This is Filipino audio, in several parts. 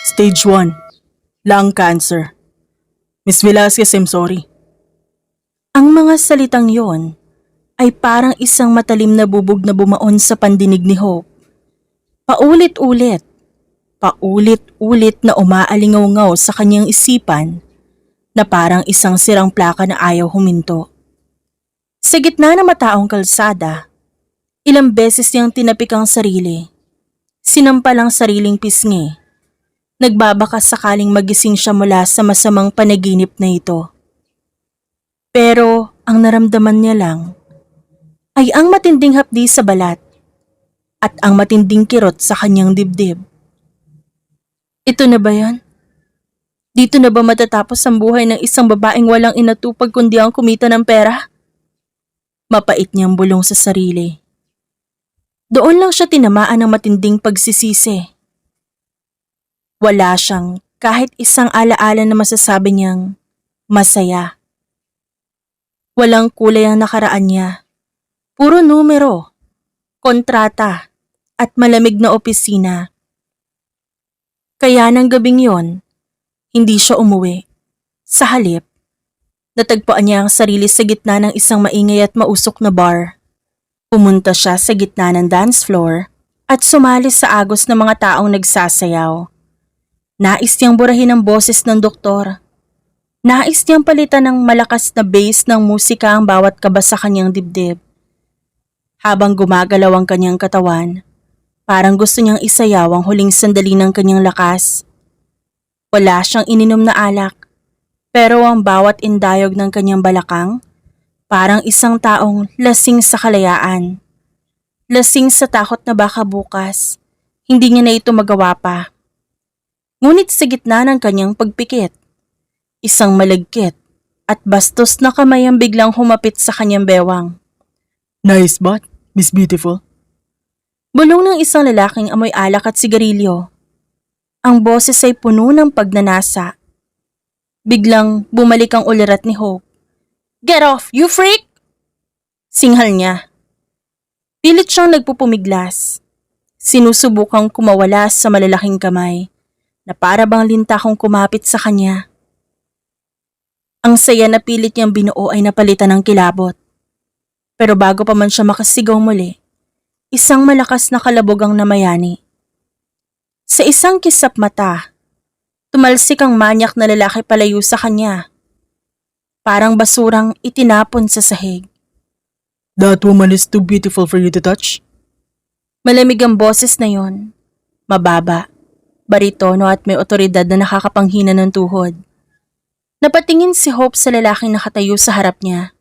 Stage 1. Lung cancer. Miss Velasquez, I'm sorry. Ang mga salitang yon ay parang isang matalim na bubog na bumaon sa pandinig ni Hope. Paulit-ulit na umaalingaw-ngaw sa kanyang isipan na parang isang sirang plaka na ayaw huminto. Sa gitna ng mataong kalsada, ilang beses niyang tinapik ang sarili. Sinampal ang sariling pisngi. Nagbabaka sakaling magising siya mula sa masamang panaginip na ito. Pero ang naramdaman niya lang ay ang matinding hapdi sa balat at ang matinding kirot sa kanyang dibdib. Ito na ba yan? Dito na ba matatapos ang buhay ng isang babaeng walang inatupag kundi ang kumita ng pera? Mapait niyang bulong sa sarili. Doon lang siya tinamaan ng matinding pagsisisi. Wala siyang kahit isang alaala na masasabi niyang masaya. Walang kulay ang nakaraan niya. Puro numero, kontrata, at malamig na opisina. Kaya ng gabing yon, hindi siya umuwi. Sa halip, natagpuan niya ang sarili sa gitna ng isang maingay at mausok na bar. Pumunta siya sa gitna ng dance floor at sumali sa agos ng mga taong nagsasayaw. Nais niyang burahin ang boses ng doktor. Nais niyang palitan ng malakas na bass ng musika ang bawat kaba sa kanyang dibdib. Habang gumagalaw ang kanyang katawan, parang gusto niyang isayaw ang huling sandali ng kanyang lakas. Wala siyang ininom na alak, pero ang bawat indayog ng kanyang balakang, parang isang taong lasing sa kalayaan. Lasing sa takot na baka bukas, hindi niya na ito magawa pa. Ngunit sa gitna ng kanyang pagpikit, isang malagkit at bastos na kamay ang biglang humapit sa kanyang bewang. Nice butt, Miss Beautiful. Bulong ng isang lalaking amoy alak at sigarilyo. Ang boses ay puno ng pagnanasa. Biglang bumalik ang ulirat ni Hope. Get off, you freak! Singhal niya. Pilit siyang nagpupumiglas. Sinusubukang kumawala sa malalaking kamay na para bang lintakong kumapit sa kanya. Ang saya na pilit niyang binuo ay napalitan ng kilabot. Pero bago pa man siya makasigaw muli, isang malakas na kalabog ang namayani. Sa isang kisap mata, tumalsik ang manyak na lalaki palayo sa kanya. Parang basurang itinapon sa sahig. That woman is too beautiful for you to touch. Malamig ang boses na yon. Mababa, baritono at may otoridad na nakakapanghina ng tuhod. Napatingin si Hope sa lalaking nakatayo sa harap niya.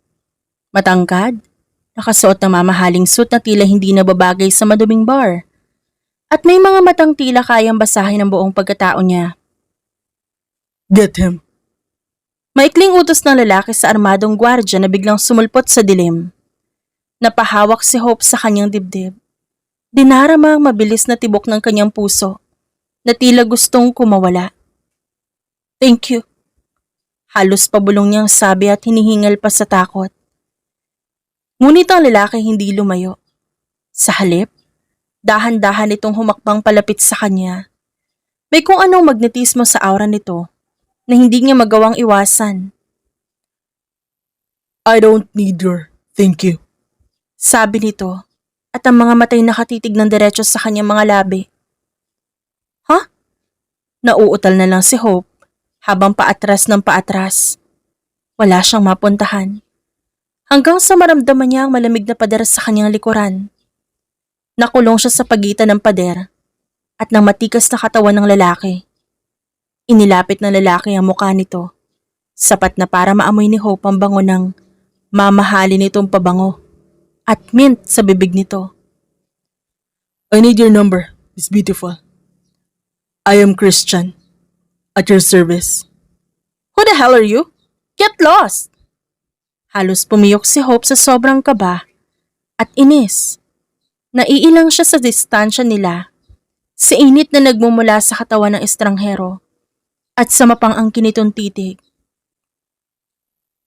Matangkad, nakasuot ng mamahaling suit na tila hindi nababagay sa maduming bar. At may mga matang tila kayang basahin ang buong pagkatao niya. Get him. Maikling utos ng lalaki sa armadong gwardya na biglang sumulpot sa dilim. Napahawak si Hope sa kanyang dibdib. Dinarama ang mabilis na tibok ng kanyang puso na tila gustong kumawala. Thank you. Halos pabulong niyang sabi at hinihingal pa sa takot. Ngunit ang lalaki hindi lumayo. Sa halip, dahan-dahan itong humakbang palapit sa kanya. May kung anong magnetismo sa aura nito na hindi niya magawang iwasan. I don't need your thank you. Sabi nito at ang mga matay nakatitig ng diretso sa kanyang mga labi. Ha? Nauutal na lang si Hope habang paatras ng paatras. Wala siyang mapuntahan. Hanggang sa maramdaman niya ang malamig na pader sa kanyang likuran. Nakulong siya sa pagitan ng pader at ng matikas na katawan ng lalaki. Inilapit ng lalaki ang mukha nito, sapat na para maamoy ni Hope ang bango ng mamahalin nitong pabango at mint sa bibig nito. I need your number, Miss Beautiful. I am Christian. At your service. Who the hell are you? Get lost! Halos pumiyok si Hope sa sobrang kaba at inis. Naiilang siya sa distansya nila, sa init na nagmumula sa katawan ng estranghero at sa mapang-angkin nitong titig.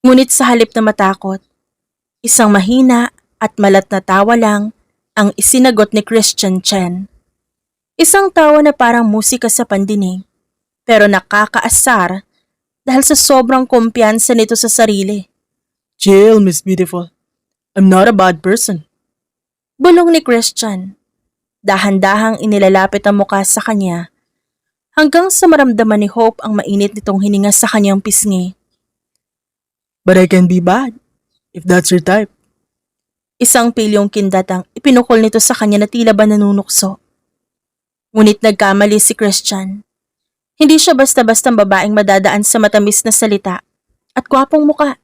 Ngunit sa halip na matakot, isang mahina at malat na tawa lang ang isinagot ni Christian Chen. Isang tawa na parang musika sa pandinig pero nakakaasar dahil sa sobrang kumpiyansa nito sa sarili. Chill, Miss Beautiful. I'm not a bad person. Bulong ni Christian. Dahan-dahang inilalapit ang mukha sa kanya hanggang sa maramdaman ni Hope ang mainit nitong hininga sa kanyang pisngi. But I can be bad, if that's your type. Isang pilyong kindat ang ipinukol nito sa kanya na tila ba nanunukso. Ngunit nagkamali si Christian. Hindi siya basta-bastang babaeng madadaan sa matamis na salita at gwapong muka.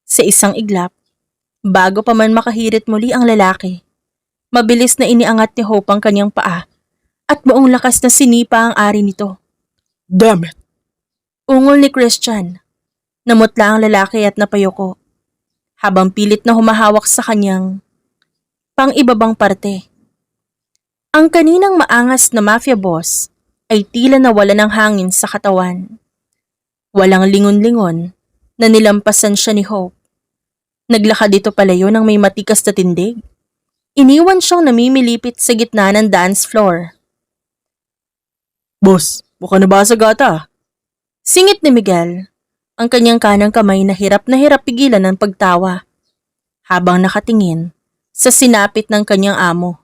Sa isang iglap, bago pa man makahirit muli ang lalaki, mabilis na iniangat ni Hope ang kanyang paa at buong lakas na sinipa ang ari nito. Damn it! Ungol ni Christian. Namutla ang lalaki at napayoko, habang pilit na humahawak sa kanyang pang-ibabang parte. Ang kaninang maangas na mafia boss ay tila nawala ng hangin sa katawan. Walang lingon-lingon na nilampasan siya ni Hope. Naglakad dito palayo ng may matikas na tindig. Iniwan siyang namimilipit sa gitna ng dance floor. Boss, mukha na ba sa gata? Singit ni Miguel, ang kanyang kanang kamay na hirap pigilan ng pagtawa, habang nakatingin sa sinapit ng kanyang amo.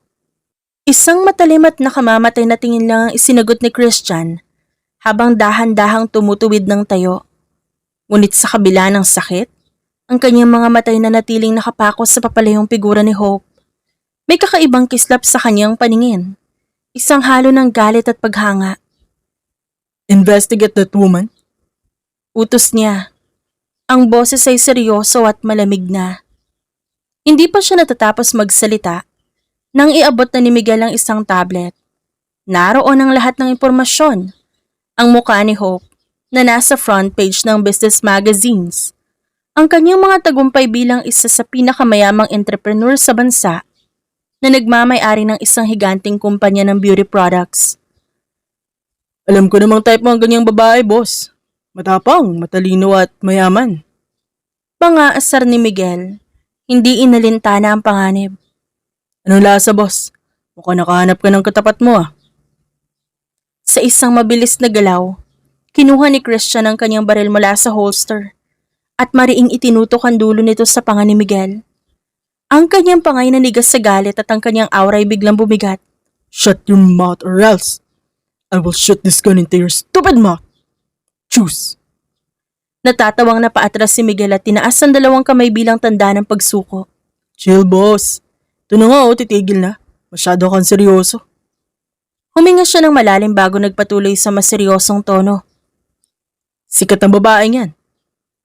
Isang matalim at nakamamatay na tingin lang ang isinagot ni Christian habang dahan-dahang tumutuwid ng tayo. Ngunit sa kabila ng sakit, ang kanyang mga matay na natiling nakapako sa papalayong figura ni Hope. May kakaibang kislap sa kanyang paningin, isang halo ng galit at paghanga. Investigate that woman. Utos niya. Ang boses ay seryoso at malamig na. Hindi pa siya natatapos magsalita nang iabot na ni Miguel ang isang tablet. Naroon ang lahat ng impormasyon. Ang mukha ni Hope na nasa front page ng business magazines. Ang kanyang mga tagumpay bilang isa sa pinakamayamang entrepreneur sa bansa na nagmamay-ari ng isang higanting kumpanya ng beauty products. Alam ko namang type mo ang ganyang babae, boss. Matapang, matalino at mayaman. Pangaasar ni Miguel, hindi inalintana ang panganib. Anong lasa, boss? Mukhang nakahanap ka ng katapat mo ah. Sa isang mabilis na galaw, kinuha ni Christian ang kanyang baril mula sa holster at mariing itinutok ang dulo nito sa panga ni Miguel. Ang kanyang pangay nanigas sa galit at ang kanyang aura ay biglang bumigat. Shut your mouth or else I will shoot this gun into your stupid mouth. Choose. Natatawang napaatras si Miguel at tinaas ang dalawang kamay bilang tanda ng pagsuko. Chill, boss. Ito na nga, titigil na. Masyado kang seryoso. Huminga siya ng malalim bago nagpatuloy sa mas seryosong tono. Sikat ang babaeng yan.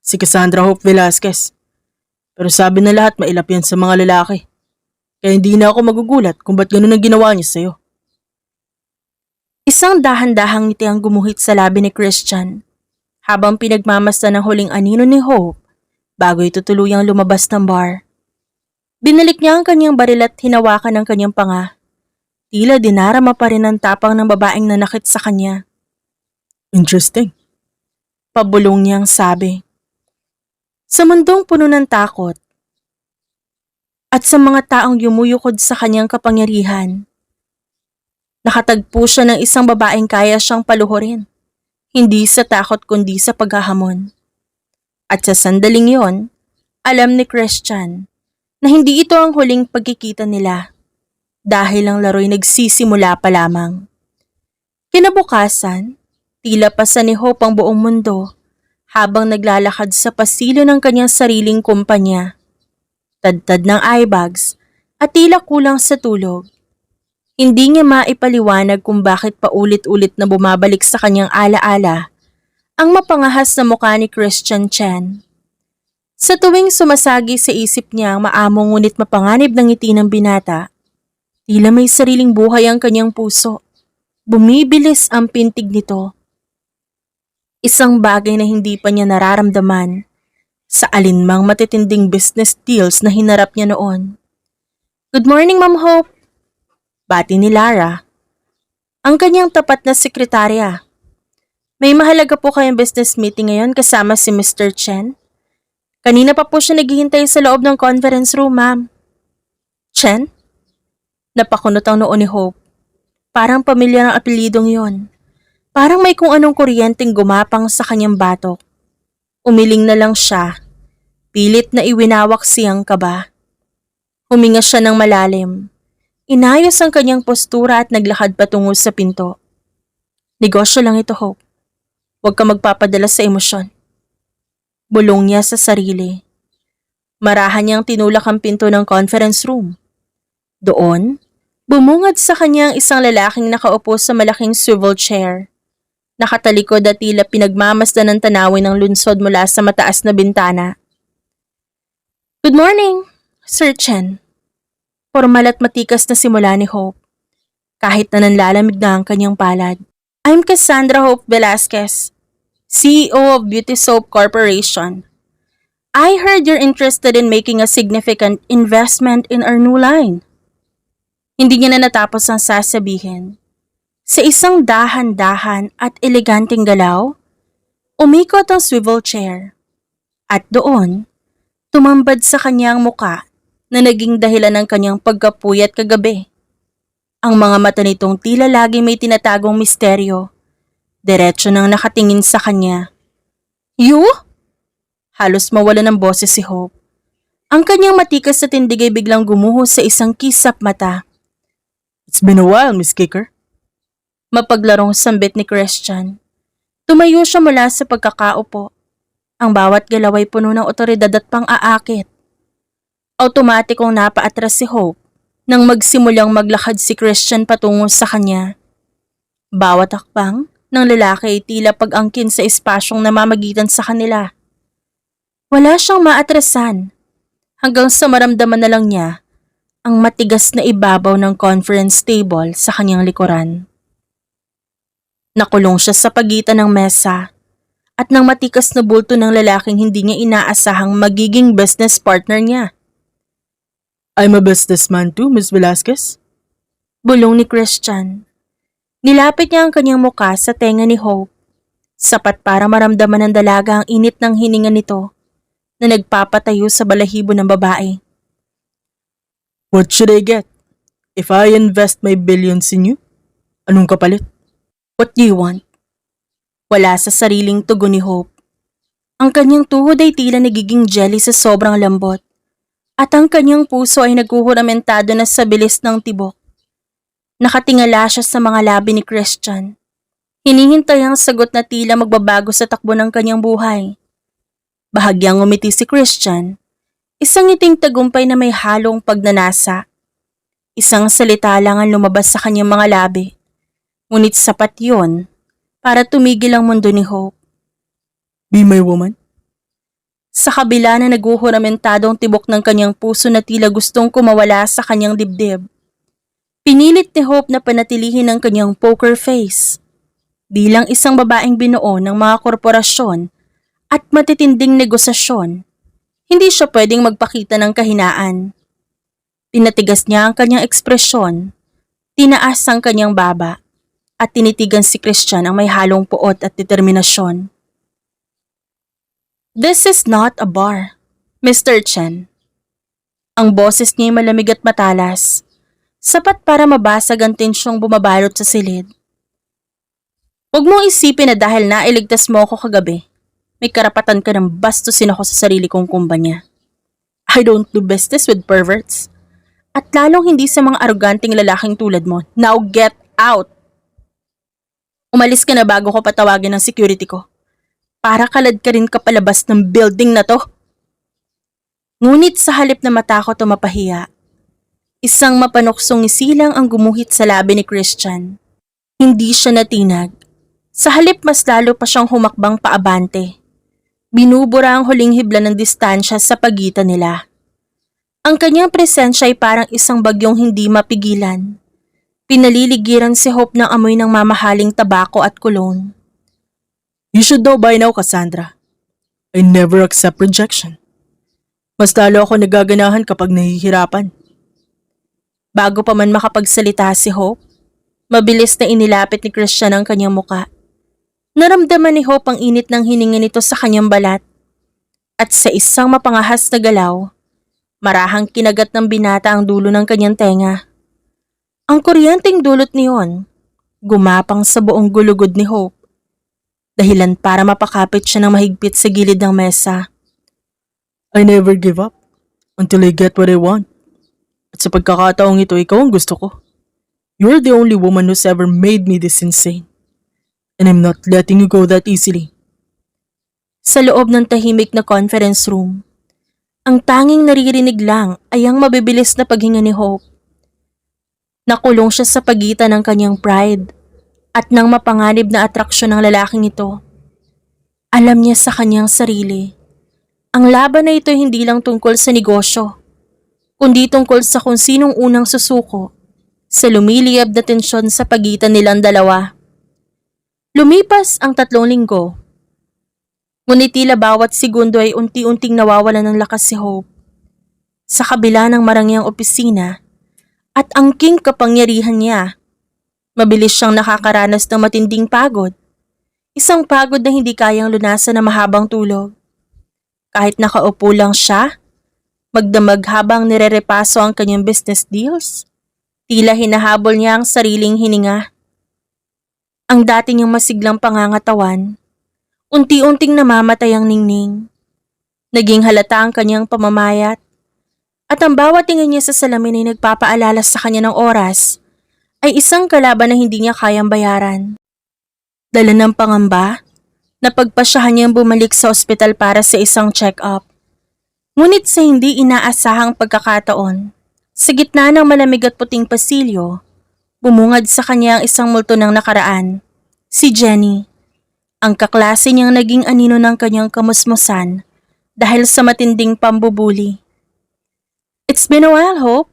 Si Cassandra Hope Velasquez. Pero sabi na lahat mailap yan sa mga lalaki. Kaya hindi na ako magugulat kung ba't ganun ang ginawa niya sa'yo. Isang dahan-dahang ngiti ang gumuhit sa labi ni Christian habang pinagmamasdan ng huling anino ni Hope bago ito tuluyang lumabas ng bar. Binalik niya ang kanyang baril at hinawakan ang kanyang panga. Tila dinarama pa rin ang tapang ng babaeng nanakit sa kanya. Interesting. Pabulong niyang sabi. Sa mundong puno ng takot at sa mga taong yumuyukod sa kanyang kapangyarihan, nakatagpo siya ng isang babaeng kaya siyang paluhurin, hindi sa takot kundi sa paghahamon. At sa sandaling yon, alam ni Christian na hindi ito ang huling pagkikita nila dahil ang laro'y nagsisimula pa lamang. Kinabukasan, tila pasan ni Hope ang buong mundo habang naglalakad sa pasilyo ng kanyang sariling kumpanya. Tadtad ng eyebags at tila kulang sa tulog. Hindi niya maipaliwanag kung bakit paulit-ulit na bumabalik sa kanyang alaala ang mapangahas na mukha ni Christian Chen. Sa tuwing sumasagi sa isip niya ang maamong ngunit mapanganib ng ngiti ng binata, tila may sariling buhay ang kanyang puso. Bumibilis ang pintig nito. Isang bagay na hindi pa niya nararamdaman sa alinmang matitinding business deals na hinarap niya noon. Good morning, Ma'am Hope. Bati ni Lara, ang kanyang tapat na sekretarya. May mahalaga po kayong business meeting ngayon kasama si Mr. Chen. Kanina pa po siya naghihintay sa loob ng conference room, ma'am. Chen? Napakunot ang noo ni Hope. Parang pamilyar ang apelidong yon. Parang may kung anong kuryenteng gumapang sa kanyang batok. Umiling na lang siya. Pilit na iwinawak siyang kaba. Huminga siya ng malalim. Inayos ang kanyang postura at naglakad patungo sa pinto. Negosyo lang ito, Hope. Huwag ka magpapadala sa emosyon. Bulong niya sa sarili. Marahan niyang tinulak ang pinto ng conference room. Doon, bumungad sa kanya ang isang lalaking nakaupo sa malaking swivel chair. Nakatalikod at tila pinagmamasdan ng tanawin ng lunsod mula sa mataas na bintana. Good morning, Sir Chen. Formal at matikas na simula ni Hope. Kahit na nanlalamig na ang kanyang palad. I'm Cassandra Hope Velasquez, CEO of Beauty Soap Corporation. I heard you're interested in making a significant investment in our new line. Hindi niya na natapos ang sasabihin. Sa isang dahan-dahan at eleganteng galaw, umikot ang swivel chair. At doon, tumambad sa kanyang muka na naging dahilan ng kanyang pagkapuyat kagabi. Ang mga mata nitong tila lagi may tinatagong misteryo. Diretso nang nakatingin sa kanya. You? Halos mawala ng boses si Hope. Ang kanyang matikas na tindig ay biglang gumuho sa isang kisap mata. It's been a while, Miss Kicker. Mapaglarong sambit ni Christian. Tumayo siya mula sa pagkakaupo. Ang bawat galaw ay puno ng otoridad at pang-aakit. Automatikong napaatras si Hope nang magsimulang maglakad si Christian patungo sa kanya. Bawat hakbang ng lalaki ay tila pag-angkin sa espasyong namamagitan sa kanila. Wala siyang maatrasan hanggang sa maramdaman na lang niya ang matigas na ibabaw ng conference table sa kanyang likuran. Nakulong siya sa pagitan ng mesa at ng matikas na bulto ng lalaking hindi niya inaasahang magiging business partner niya. I'm a businessman too, Miss Velasquez. Bulong ni Christian. Nilapit niya ang kanyang muka sa tenga ni Hope. Sapat para maramdaman ng dalaga ang init ng hininga nito na nagpapatayo sa balahibo ng babae. What should I get? If I invest my billions in you, anong kapalit? What do you want? Wala sa sariling tugon ni Hope. Ang kanyang tuhod ay tila nagiging jelly sa sobrang lambot. At ang kanyang puso ay naghuhuramentado na sa bilis ng tibok. Nakatingala siya sa mga labi ni Christian. Hinihintay ang sagot na tila magbabago sa takbo ng kanyang buhay. Bahagyang umiti si Christian. Isang ngiting tagumpay na may halong pagnanasa. Isang salita lang ang lumabas sa kanyang mga labi. Ngunit sapat yon para tumigil ang mundo ni Hope. Be my woman? Sa kabila na naguhuramentadong tibok ng kanyang puso na tila gustong kumawala sa kanyang dibdib, pinilit ni Hope na panatilihin ang kanyang poker face. Bilang isang babaeng binuo ng mga korporasyon at matitinding negosasyon, hindi siya pwedeng magpakita ng kahinaan. Pinatigas niya ang kanyang ekspresyon, tinaas ang kanyang baba, at tinitigan si Christian ang may halong puot at determinasyon. This is not a bar, Mr. Chen. Ang boses niya ay malamig at matalas, sapat para mabasag ang tensyong bumabalot sa silid. Huwag mong isipin na dahil nailigtas mo ako kagabi, may karapatan ka ng bastusin ako sa sarili kong kumpanya. I don't do business with perverts. At lalong hindi sa mga aroganting lalaking tulad mo. Now get out! Umalis ka na bago ko patawagin ng security ko. Para kalad ka rin kapalabas ng building na to. Ngunit sa halip na matakot o mapahiya, isang mapanuksong isilang ang gumuhit sa labi ni Christian. Hindi siya natinag. Sa halip mas lalo pa siyang humakbang paabante. Binubura ang huling hibla ng distansya sa pagitan nila. Ang kanyang presensya ay parang isang bagyong hindi mapigilan. Pinaliligiran si Hope ng amoy ng mamahaling tabako at cologne. You should know by now, Cassandra. I never accept rejection. Mas lalo ako nagaganahan kapag nahihirapan. Bago pa man makapagsalita si Hope, mabilis na inilapit ni Christian ang kanyang muka. Naramdaman ni Hope ang init ng hininga nito sa kanyang balat. At sa isang mapangahas na galaw, marahang kinagat ng binata ang dulo ng kanyang tenga. Ang kuryenteng dulot niyon, Gumapang sa buong gulugod ni Hope. Dahilan para mapakapit siya ng mahigpit sa gilid ng mesa. I never give up until I get what I want. At sa pagkakataong ito, ikaw ang gusto ko. You're the only woman who's ever made me this insane. And I'm not letting you go that easily. Sa loob ng tahimik na conference room, ang tanging naririnig lang ay ang mabibilis na paghinga ni Hope. Nakulong siya sa pagitan ng kanyang pride at ng mapanganib na atraksyon ng lalaking ito. Alam niya sa kanyang sarili, ang laban na ito hindi lang tungkol sa negosyo, kundi tungkol sa kung sinong unang susuko sa lumiliyab na tensyon sa pagitan nilang dalawa. Lumipas ang 3 linggo. Ngunit tila bawat segundo ay unti-unting nawawalan ng lakas si Hope. Sa kabila ng marangyang opisina at angking kapangyarihan niya, mabilis siyang nakakaranas ng matinding pagod. Isang pagod na hindi kayang lunasan ng mahabang tulog. Kahit nakaupo lang siya, magdamag habang nirerepaso ang kanyang business deals, tila hinahabol niya ang sariling hininga. Ang dati niyang masiglang pangangatawan, unti-unting namamatay ang ningning. Naging halata ang kanyang pamamayat, at ang bawat tingin niya sa salamin ay nagpapaalala sa kanya ng oras ay isang kalaban na hindi niya kayang bayaran. Dala ng pangamba, napagpasyahan niyang bumalik sa ospital para sa isang check-up. Ngunit sa hindi inaasahang pagkakataon, sa gitna ng malamig at puting pasilyo, bumungad sa kanya ang isang multo ng nakaraan, si Jenny. Ang kaklase niyang naging anino ng kanyang kamusmusan dahil sa matinding pambubuli. It's been a while, Hope.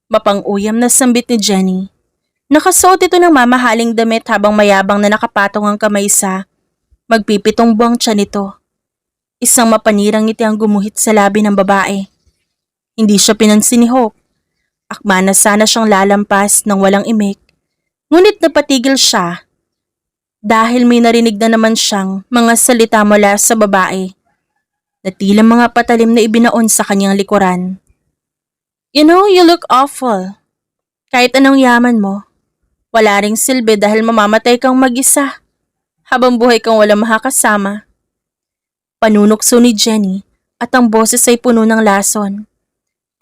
Mapang-uyam na sambit ni Jenny. Nakasuot ito ng mamahaling damit habang mayabang na nakapatong ang kamay sa magpipitong buwang tiyan nito. Isang mapanirang ngiti ang gumuhit sa labi ng babae. Hindi siya pinansin ni Hope. Akma na sana siyang lalampas ng walang imik. Ngunit napatigil siya dahil may narinig na naman siyang mga salita mula sa babae na tila mga patalim na ibinaon sa kanyang likuran. You know, you look awful. Kahit anong yaman mo, wala ring silbi dahil mamamatay kang mag-isa habang buhay kang walang makakasama. Panunukso ni Jenny at ang boses ay puno ng lason.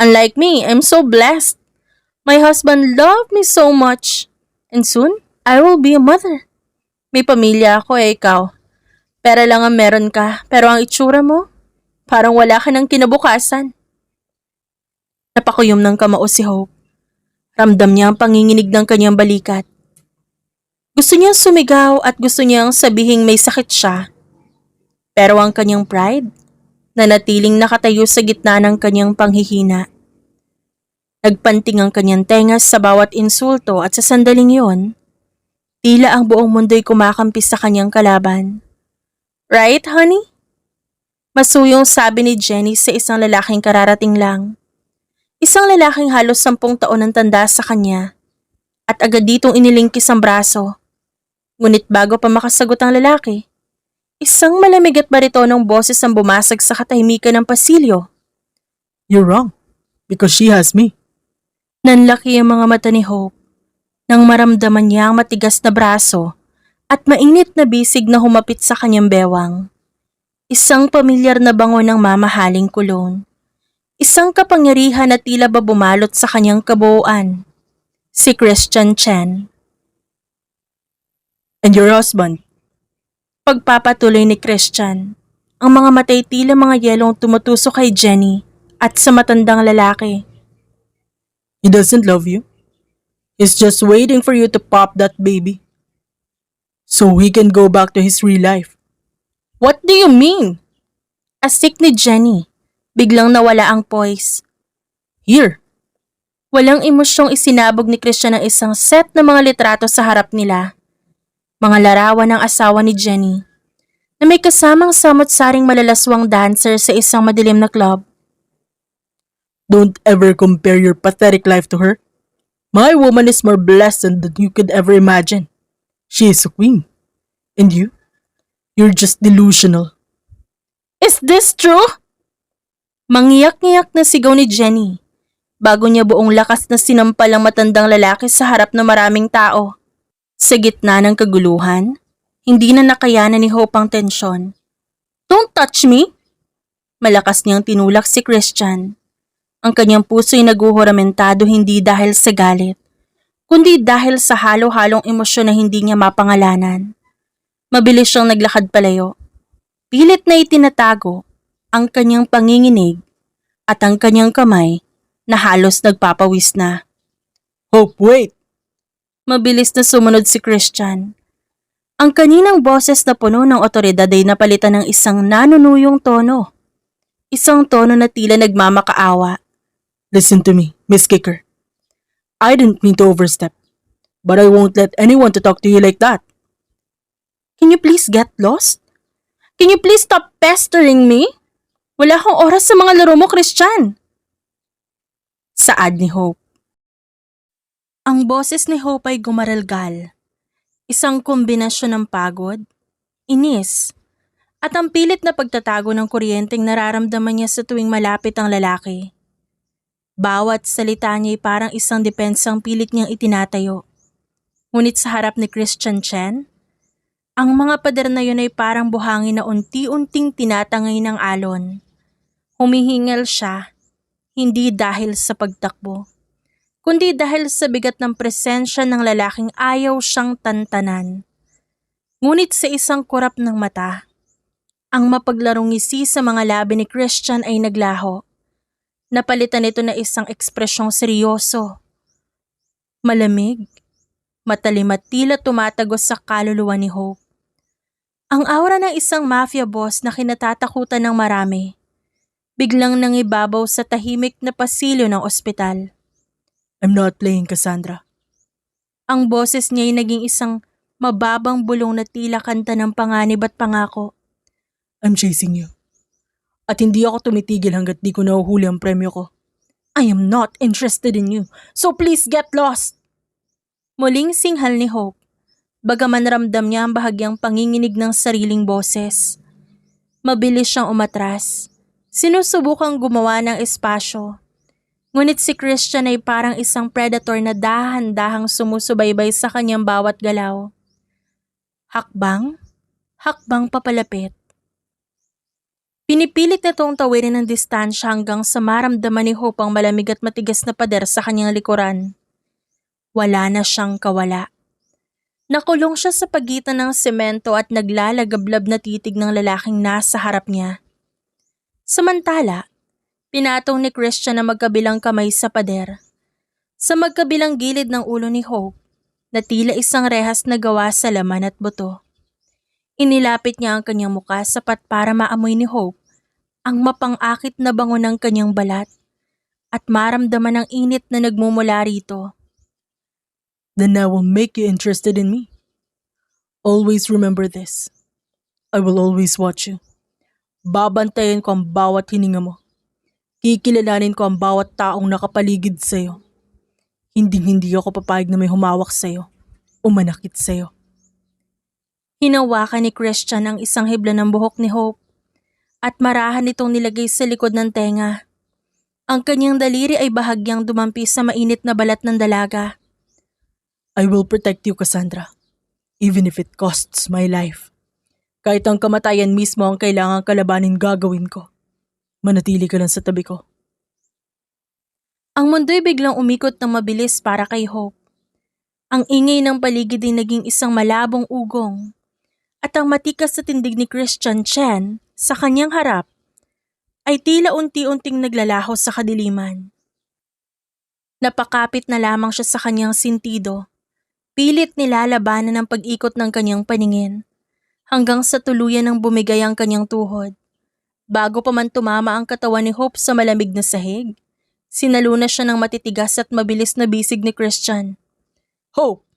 Unlike me, I'm so blessed. My husband loved me so much. And soon, I will be a mother. May pamilya ako ikaw. Pera lang ang meron ka, pero ang itsura mo, parang wala ka ng kinabukasan. Napakuyom ng kamao si Hope. Ramdam niya ang panginginig ng kanyang balikat. Gusto niyang sumigaw at gusto niyang sabihing may sakit siya. Pero ang kanyang pride, na natiling nakatayo sa gitna ng kanyang panghihina. Nagpanting ang kanyang tenga sa bawat insulto at sa sandaling yon, tila ang buong mundo'y kumakampi sa kanyang kalaban. Right, honey? Masuyong sabi ni Jenny sa isang lalaking kararating lang. Isang lalaking halos 10 taon ang tanda sa kanya at agad ditong inilingkis ang braso. Ngunit bago pa makasagot ang lalaki, isang malamig at baritonong boses ang bumasag sa katahimikan ng pasilyo. You're wrong, because she has me. Nanlaki ang mga mata ni Hope nang maramdaman niya ang matigas na braso at mainit na bisig na humapit sa kanyang bewang. Isang pamilyar na bango ng mamahaling kulon. Isang kapangyarihan na tila ba bumalot sa kanyang kabuuan. Si Christian Chen. And your husband? Pagpapatuloy ni Christian, ang mga matay tila mga yelong tumutusok kay Jenny at sa matandang lalaki. He doesn't love you. He's just waiting for you to pop that baby. So he can go back to his real life. What do you mean? Asik ni Jenny. Biglang nawala ang poise. Here. Walang emosyong isinabog ni Christian ng isang set ng mga litrato sa harap nila. Mga larawan ng asawa ni Jenny na may kasamang samot-saring malalaswang dancer sa isang madilim na club. Don't ever compare your pathetic life to her. My woman is more blessed than you could ever imagine. She is a queen. And you? You're just delusional. Is this true? Mangiyak-ngiyak na sigaw ni Jenny bago niya buong lakas na sinampal ang matandang lalaki sa harap ng maraming tao. Sa gitna ng kaguluhan, hindi na nakayanan ni Hope ang tensyon. "Don't touch me!" Malakas niyang tinulak si Christian. Ang kanyang puso'y naguhuramentado hindi dahil sa galit, kundi dahil sa halo-halong emosyon na hindi niya mapangalanan. Mabilis siyang naglakad palayo. Pilit na itinatago ang kanyang panginginig at ang kanyang kamay na halos nagpapawis na. Hope, wait! Mabilis na sumunod si Christian. Ang kaninang boses na puno ng otoridad ay napalitan ng isang nanunuyong tono. Isang tono na tila nagmamakaawa. Listen to me, Miss Kicker. I didn't mean to overstep, but I won't let anyone to talk to you like that. Can you please get lost? Can you please stop pestering me? Wala akong oras sa mga laro mo, Christian. Saad ni Hope. Ang boses ni Hope ay gumaralgal. Isang kombinasyon ng pagod, inis, at ang pilit na pagtatago ng kuryenteng nararamdaman niya sa tuwing malapit ang lalaki. Bawat salita niya ay parang isang depensang pilit niyang itinatayo. Ngunit sa harap ni Christian Chen, ang mga pader na yun ay parang buhangin na unti-unting tinatangay ng alon. Humihingal siya, hindi dahil sa pagtakbo, kundi dahil sa bigat ng presensya ng lalaking ayaw siyang tantanan. Ngunit sa isang kurap ng mata, ang mapaglarong ngisi sa mga labi ni Christian ay naglaho. Napalitan ito na isang ekspresyong seryoso. Malamig, matalim at tila tumatagos sa kaluluwa ni Hope. Ang aura ng isang mafia boss na kinatatakutan ng marami, biglang nangibabaw sa tahimik na pasilyo ng ospital. I'm not playing, Cassandra. Ang boses niya ay naging isang mababang bulong na tila kanta ng panganib at pangako. I'm chasing you. At hindi ako tumitigil hanggat di ko nahuhuli ang premyo ko. I am not interested in you, so please get lost. Muling singhal ni Hope, bagaman ramdam niya ang bahagyang panginginig ng sariling boses. Mabilis siyang umatras, sinusubukang gumawa ng espasyo. Ngunit si Christian ay parang isang predator na dahan-dahang sumusubaybay sa kanyang bawat galaw. Hakbang, hakbang papalapit. Pinipilit na itong tawirin ng distansya hanggang sa maramdaman ni Hope ang malamig at matigas na pader sa kanyang likuran. Wala na siyang kawala. Nakulong siya sa pagitan ng semento at naglalagablab na titig ng lalaking nasa harap niya. Samantala, pinatong ni Christian na magkabilang kamay sa pader. Sa magkabilang gilid ng ulo ni Hope, na tila isang rehas na gawa sa laman at buto. Inilapit niya ang kanyang muka sapat para maamoy ni Hope ang mapang-akit na bango ng kanyang balat at maramdaman ang init na nagmumula rito. Then I will make you interested in me. Always remember this. I will always watch you. Babantayan ko ang bawat hininga mo. Kikilalanin ko ang bawat taong nakapaligid sa'yo. Hindi ako papayag na may humawak sa'yo o manakit sa'yo. Hinawakan ni Christian ang isang hibla ng buhok ni Hope at marahan itong nilagay sa likod ng tenga. Ang kanyang daliri ay bahagyang dumampi sa mainit na balat ng dalaga. I will protect you, Cassandra, even if it costs my life. Kahit ang kamatayan mismo ang kailangang kalabanin gagawin ko. Manatili ka lang sa tabi ko. Ang mundo'y biglang umikot ng mabilis para kay Hope. Ang ingay ng paligid ay naging isang malabong ugong. At ang matikas sa tindig ni Christian Chen sa kanyang harap ay tila unti-unting naglalaho sa kadiliman. Napakapit na lamang siya sa kanyang sintido. Pilit nilalabanan ang pag-ikot ng kanyang paningin hanggang sa tuluyan ng bumigay ang kanyang tuhod. Bago pa man tumama ang katawan ni Hope sa malamig na sahig, sinaluna siya ng matitigas at mabilis na bisig ni Christian. Hope!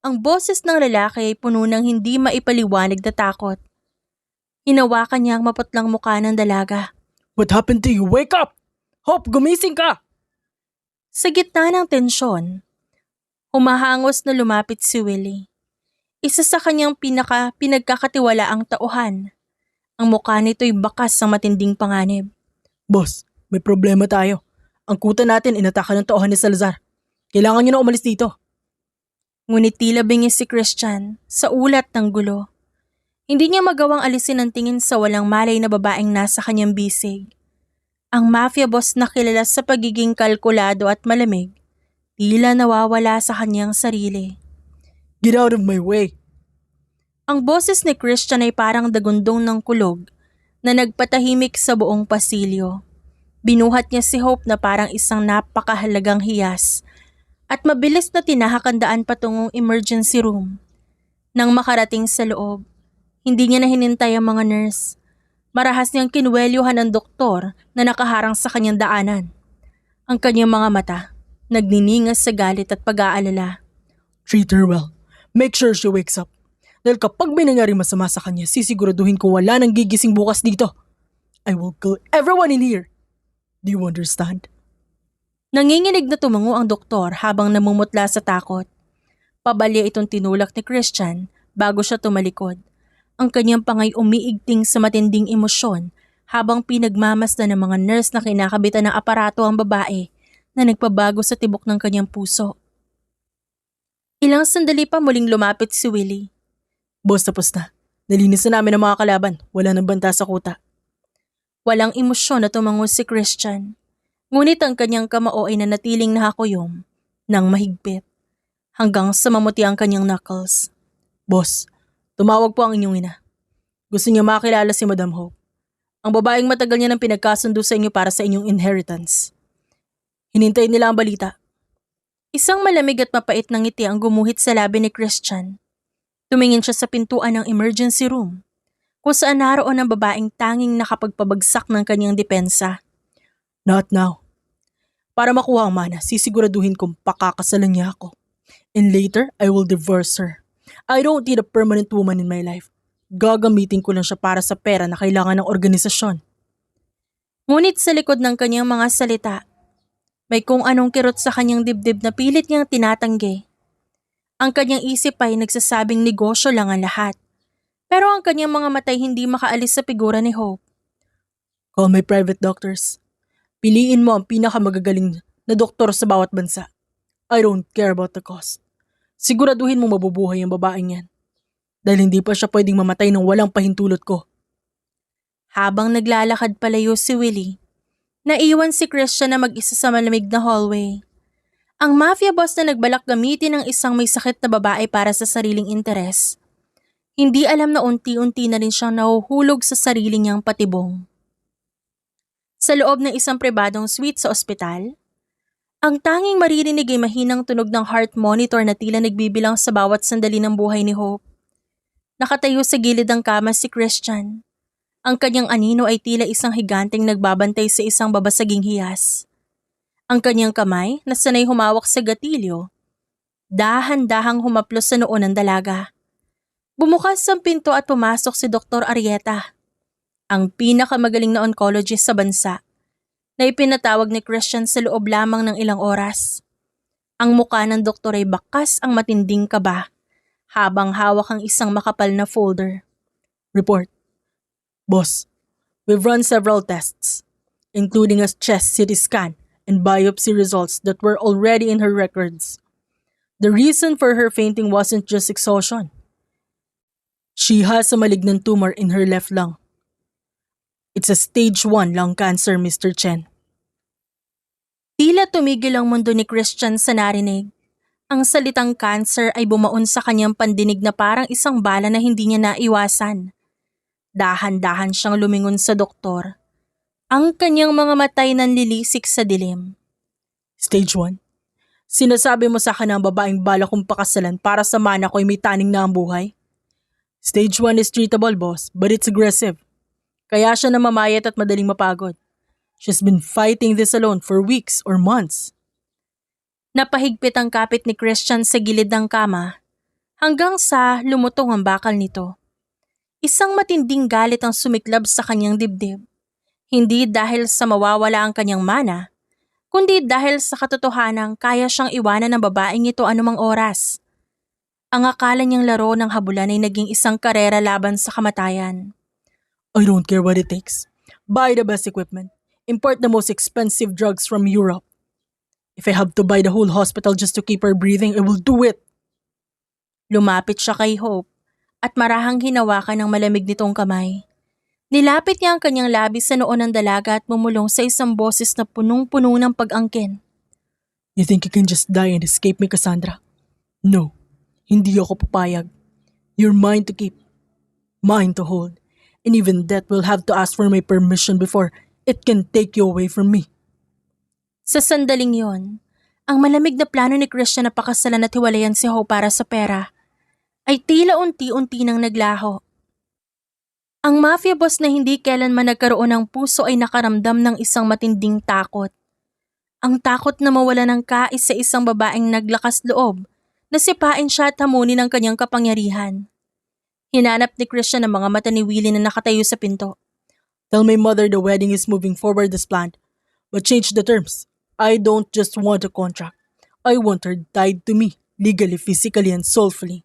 Ang boses ng lalaki ay puno ng hindi maipaliwanag na takot. Hinawakan niya ang maputlang mukha ng dalaga. What happened to you? Wake up! Hope, gumising ka! Sa gitna ng tensyon, humahangos na lumapit si Willie. Isa sa kanyang pinagkakatiwalaang tauhan. Ang mukha nito'y bakas sa matinding panganib. Boss, may problema tayo. Ang kuta natin inataka ng tauhan ni Salazar. Kailangan niyo na umalis dito. Ngunit tila bingis si Christian sa ulat ng gulo. Hindi niya magawang alisin ang tingin sa walang malay na babaeng nasa kanyang bisig. Ang mafia boss na kilala sa pagiging kalkulado at malamig, tila nawawala sa kanyang sarili. Get out of my way! Ang boses ni Christian ay parang dagundong ng kulog na nagpatahimik sa buong pasilyo. Binuhat niya si Hope na parang isang napakahalagang hiyas at mabilis na tinahakandaan patungong emergency room. Nang makarating sa loob, hindi niya na hinintay ang mga nurse. Marahas niyang kinwelyuhan ng doktor na nakaharang sa kanyang daanan. Ang kanyang mga mata, nagniningas sa galit at pag-aalala. Treat her well. Make sure she wakes up. Dahil kapag may nangyaring masama sa kanya, sisiguraduhin ko wala nang gigising bukas dito. I will kill everyone in here. Do you understand? Nanginginig na tumango ang doktor habang namumutla sa takot. Pabalya itong tinulak ni Christian bago siya tumalikod. Ang kanyang pangay umiigting sa matinding emosyon habang pinagmamasdan ng mga nurse na kinakabitan ng aparato ang babae na nagpabago sa tibok ng kanyang puso. Ilang sandali pa muling lumapit si Willie. Boss, tapos na. Nalinis na namin ang mga kalaban. Wala nang banta sa kuta. Walang emosyon na tumango si Christian. Ngunit ang kanyang kamao ay nanatiling nakakuyom ng mahigpit hanggang sa mamuti ang kanyang knuckles. Boss, tumawag po ang inyong ina. Gusto niya makilala si Madam Hope. Ang babaeng matagal niya nang pinagkasundo sa inyo para sa inyong inheritance. Hinintay nila ang balita. Isang malamig at mapait na ngiti ang gumuhit sa labi ni Christian. Tumingin siya sa pintuan ng emergency room, kung saan naroon ang babaeng tanging nakapagpabagsak ng kanyang depensa. Not now. Para makuha ang mana, sisiguraduhin kong pakakasalan niya ako. And later, I will divorce her. I don't need a permanent woman in my life. Gagamitin ko lang siya para sa pera na kailangan ng organisasyon. Ngunit sa likod ng kanyang mga salita, may kung anong kirot sa kanyang dibdib na pilit niyang tinatanggi. Ang kanyang isip ay nagsasabing negosyo lang ang lahat. Pero ang kanyang mga matay hindi makaalis sa figura ni Hope. Call my private doctors. Piliin mo ang pinakamagagaling na doktor sa bawat bansa. I don't care about the cost. Siguraduhin mo mabubuhay ang babaeng yan. Dahil hindi pa siya pwedeng mamatay ng walang pahintulot ko. Habang naglalakad palayo si Willie, naiwan si Christian na mag-isa sa malamig na hallway. Ang mafia boss na nagbalak gamitin ng isang may sakit na babae para sa sariling interes. Hindi alam na unti-unti na rin siyang nahuhulog sa sarili niyang patibong. Sa loob ng isang pribadong suite sa ospital, ang tanging maririnig ay mahinang tunog ng heart monitor na tila nagbibilang sa bawat sandali ng buhay ni Hope. Nakatayo sa gilid ng kama si Christian. Ang kanyang anino ay tila isang higanteng nagbabantay sa isang babasaging hiyas. Ang kanyang kamay, na sanay humawak sa gatilyo, dahan-dahang humaplos sa noo ng dalaga. Bumukas ang pinto at pumasok si Dr. Arieta, ang pinakamagaling na oncologist sa bansa, na ipinatawag ni Christian sa loob lamang ng ilang oras. Ang mukha ng doktor ay bakas ang matinding kaba, habang hawak ang isang makapal na folder. Report. Boss, we've run several tests, including a chest CT scan and biopsy results that were already in her records. The reason for her fainting wasn't just exhaustion. She has a malignant tumor in her left lung. It's a stage 1 lung cancer, Mr. Chen. Tila tumigil ang mundo ni Christian sa narinig. Ang salitang cancer ay bumaon sa kanyang pandinig na parang isang bala na hindi niya naiwasan. Dahan-dahan siyang lumingon sa doktor. Ang kanyang mga matay nanlilisik sa dilim. Stage 1. Sinasabi mo sa akin na ang babaeng bala kong pakasalan para sa mana ko ay may taning na ang buhay? Stage 1 is treatable, boss, but it's aggressive. Kaya siya namamayat at madaling mapagod. She's been fighting this alone for weeks or months. Napahigpit ang kapit ni Christian sa gilid ng kama hanggang sa lumutong ang bakal nito. Isang matinding galit ang sumiklab sa kanyang dibdib. Hindi dahil sa mawawala ang kanyang mana, kundi dahil sa katotohanang kaya siyang iwanan ng babaeng ito anumang oras. Ang akala niyang laro ng habulan ay naging isang karera laban sa kamatayan. I don't care what it takes. Buy the best equipment. Import the most expensive drugs from Europe. If I have to buy the whole hospital just to keep her breathing, I will do it. Lumapit siya kay Hope at marahang hinawakan ng malamig nitong kamay. Nilapit niya ang kanyang labi sa noo ng dalaga at bumulong sa isang boses na punong-puno ng pag-angkin. You think you can just die and escape me, Cassandra? No, hindi ako papayag. You're mine to keep, mine to hold, and even death will have to ask for my permission before it can take you away from me. Sa sandaling yon, ang malamig na plano ni Christian na pakasalan at hiwalayan si Hope para sa pera ay tila unti-unti nang naglaho. Ang mafia boss na hindi kailanman nagkaroon ng puso ay nakaramdam ng isang matinding takot. Ang takot na mawala ng kais sa isang babaeng naglakas loob na sipain siya at hamunin ang kanyang kapangyarihan. Hinanap ni Christian ang mga mata ni Willie na nakatayo sa pinto. Tell my mother the wedding is moving forward as planned, but change the terms. I don't just want a contract. I want her tied to me, legally, physically, and soulfully.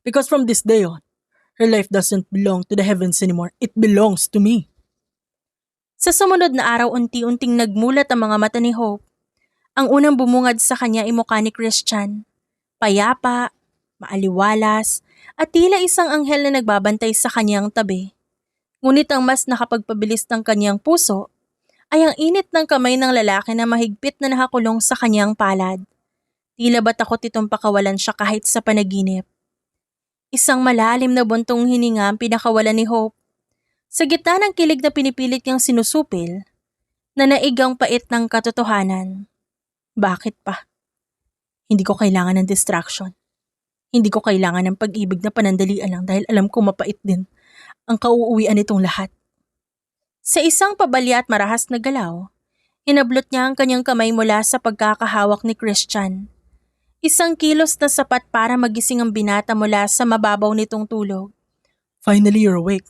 Because from this day on, her life doesn't belong to the heavens anymore. It belongs to me. Sa sumunod na araw unti-unting nagmulat ang mga mata ni Hope. Ang unang bumungad sa kanya ay mukha ni Christian. Payapa, maaliwalas, at tila isang anghel na nagbabantay sa kanyang tabi. Ngunit ang mas nakapagpabilis ng kanyang puso ay ang init ng kamay ng lalaki na mahigpit na nakakulong sa kanyang palad. Tila ba takot itong pakawalan siya kahit sa panaginip. Isang malalim na buntong hininga ang pinakawalan ni Hope. Sa gitna ng kilig na pinipilit niyang sinusupil, na naigang pait ng katotohanan. Bakit pa? Hindi ko kailangan ng distraction. Hindi ko kailangan ng pag-ibig na panandalian lang dahil alam ko mapait din ang kauuwian nitong lahat. Sa isang pabalya at marahas na galaw, hinablot niya ang kanyang kamay mula sa pagkakahawak ni Christian. Isang kilos na sapat para magising ang binata mula sa mababaw nitong tulog. Finally, you're awake.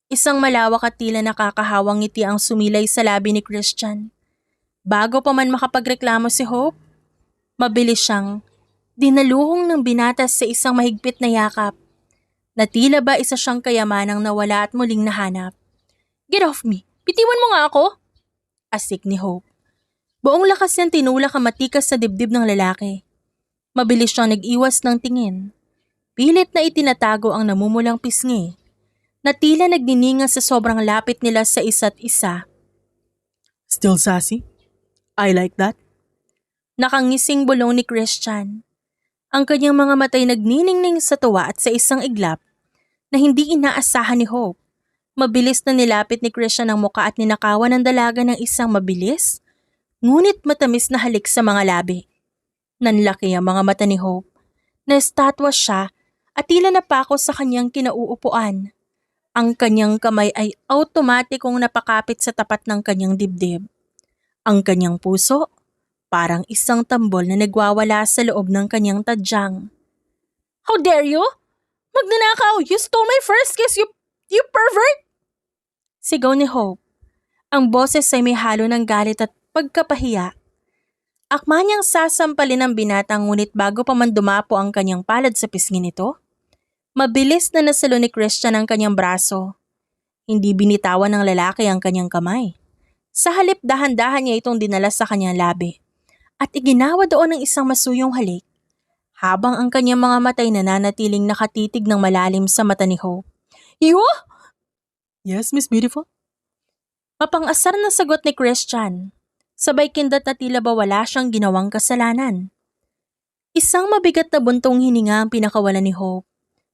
Isang malawak at tila nakakahawang ngiti ang sumilay sa labi ni Christian. Bago pa man makapagreklamo si Hope, mabilis siyang dinaluhong ng binata sa isang mahigpit na yakap na tila ba isa siyang kayamanang nawala at muling nahanap. Get off me! Bitiwan mo nga ako! Asik ni Hope. Buong lakas niyang tinulak ang matikas sa dibdib ng lalaki. Mabilis siyang nag-iwas ng tingin. Pilit na itinatago ang namumulang pisngi na tila nagnininga sa sobrang lapit nila sa isa't isa. Still sassy? I like that. Nakangising bulong ni Christian. Ang kanyang mga matay nagniningning sa tuwa at sa isang iglap na hindi inaasahan ni Hope. Mabilis na nilapit ni Christian ang muka at ninakawan ng dalaga ng isang mabilis, ngunit matamis na halik sa mga labi. Nanlaki ang mga mata ni Hope. Na-estatwa siya at tila napako sa kanyang kinauupuan. Ang kanyang kamay ay automatikong napakapit sa tapat ng kanyang dibdib. Ang kanyang puso, parang isang tambol na nagwawala sa loob ng kanyang tadyang. How dare you? Magnanakaw! You stole my first kiss, you pervert! Sigaw ni Hope. Ang boses ay may halo ng galit at pagkapahiya. Akma niyang sasampalin ang binata ngunit bago pa man dumapo ang kanyang palad sa pisngi nito, mabilis na nasalo ni Christian ang kanyang braso. Hindi binitawan ng lalaki ang kanyang kamay. Sa halip dahan-dahan niya itong dinala sa kanyang labi at iginawa doon ng isang masuyong halik habang ang kanyang mga matay nananatiling nakatitig ng malalim sa mata ni Hope. You? Yes, Miss Beautiful? Mapang-asar na sagot ni Christian. Sabay kindat na tila ba wala siyang ginawang kasalanan. Isang mabigat na buntong hininga ang pinakawalan ni Hope.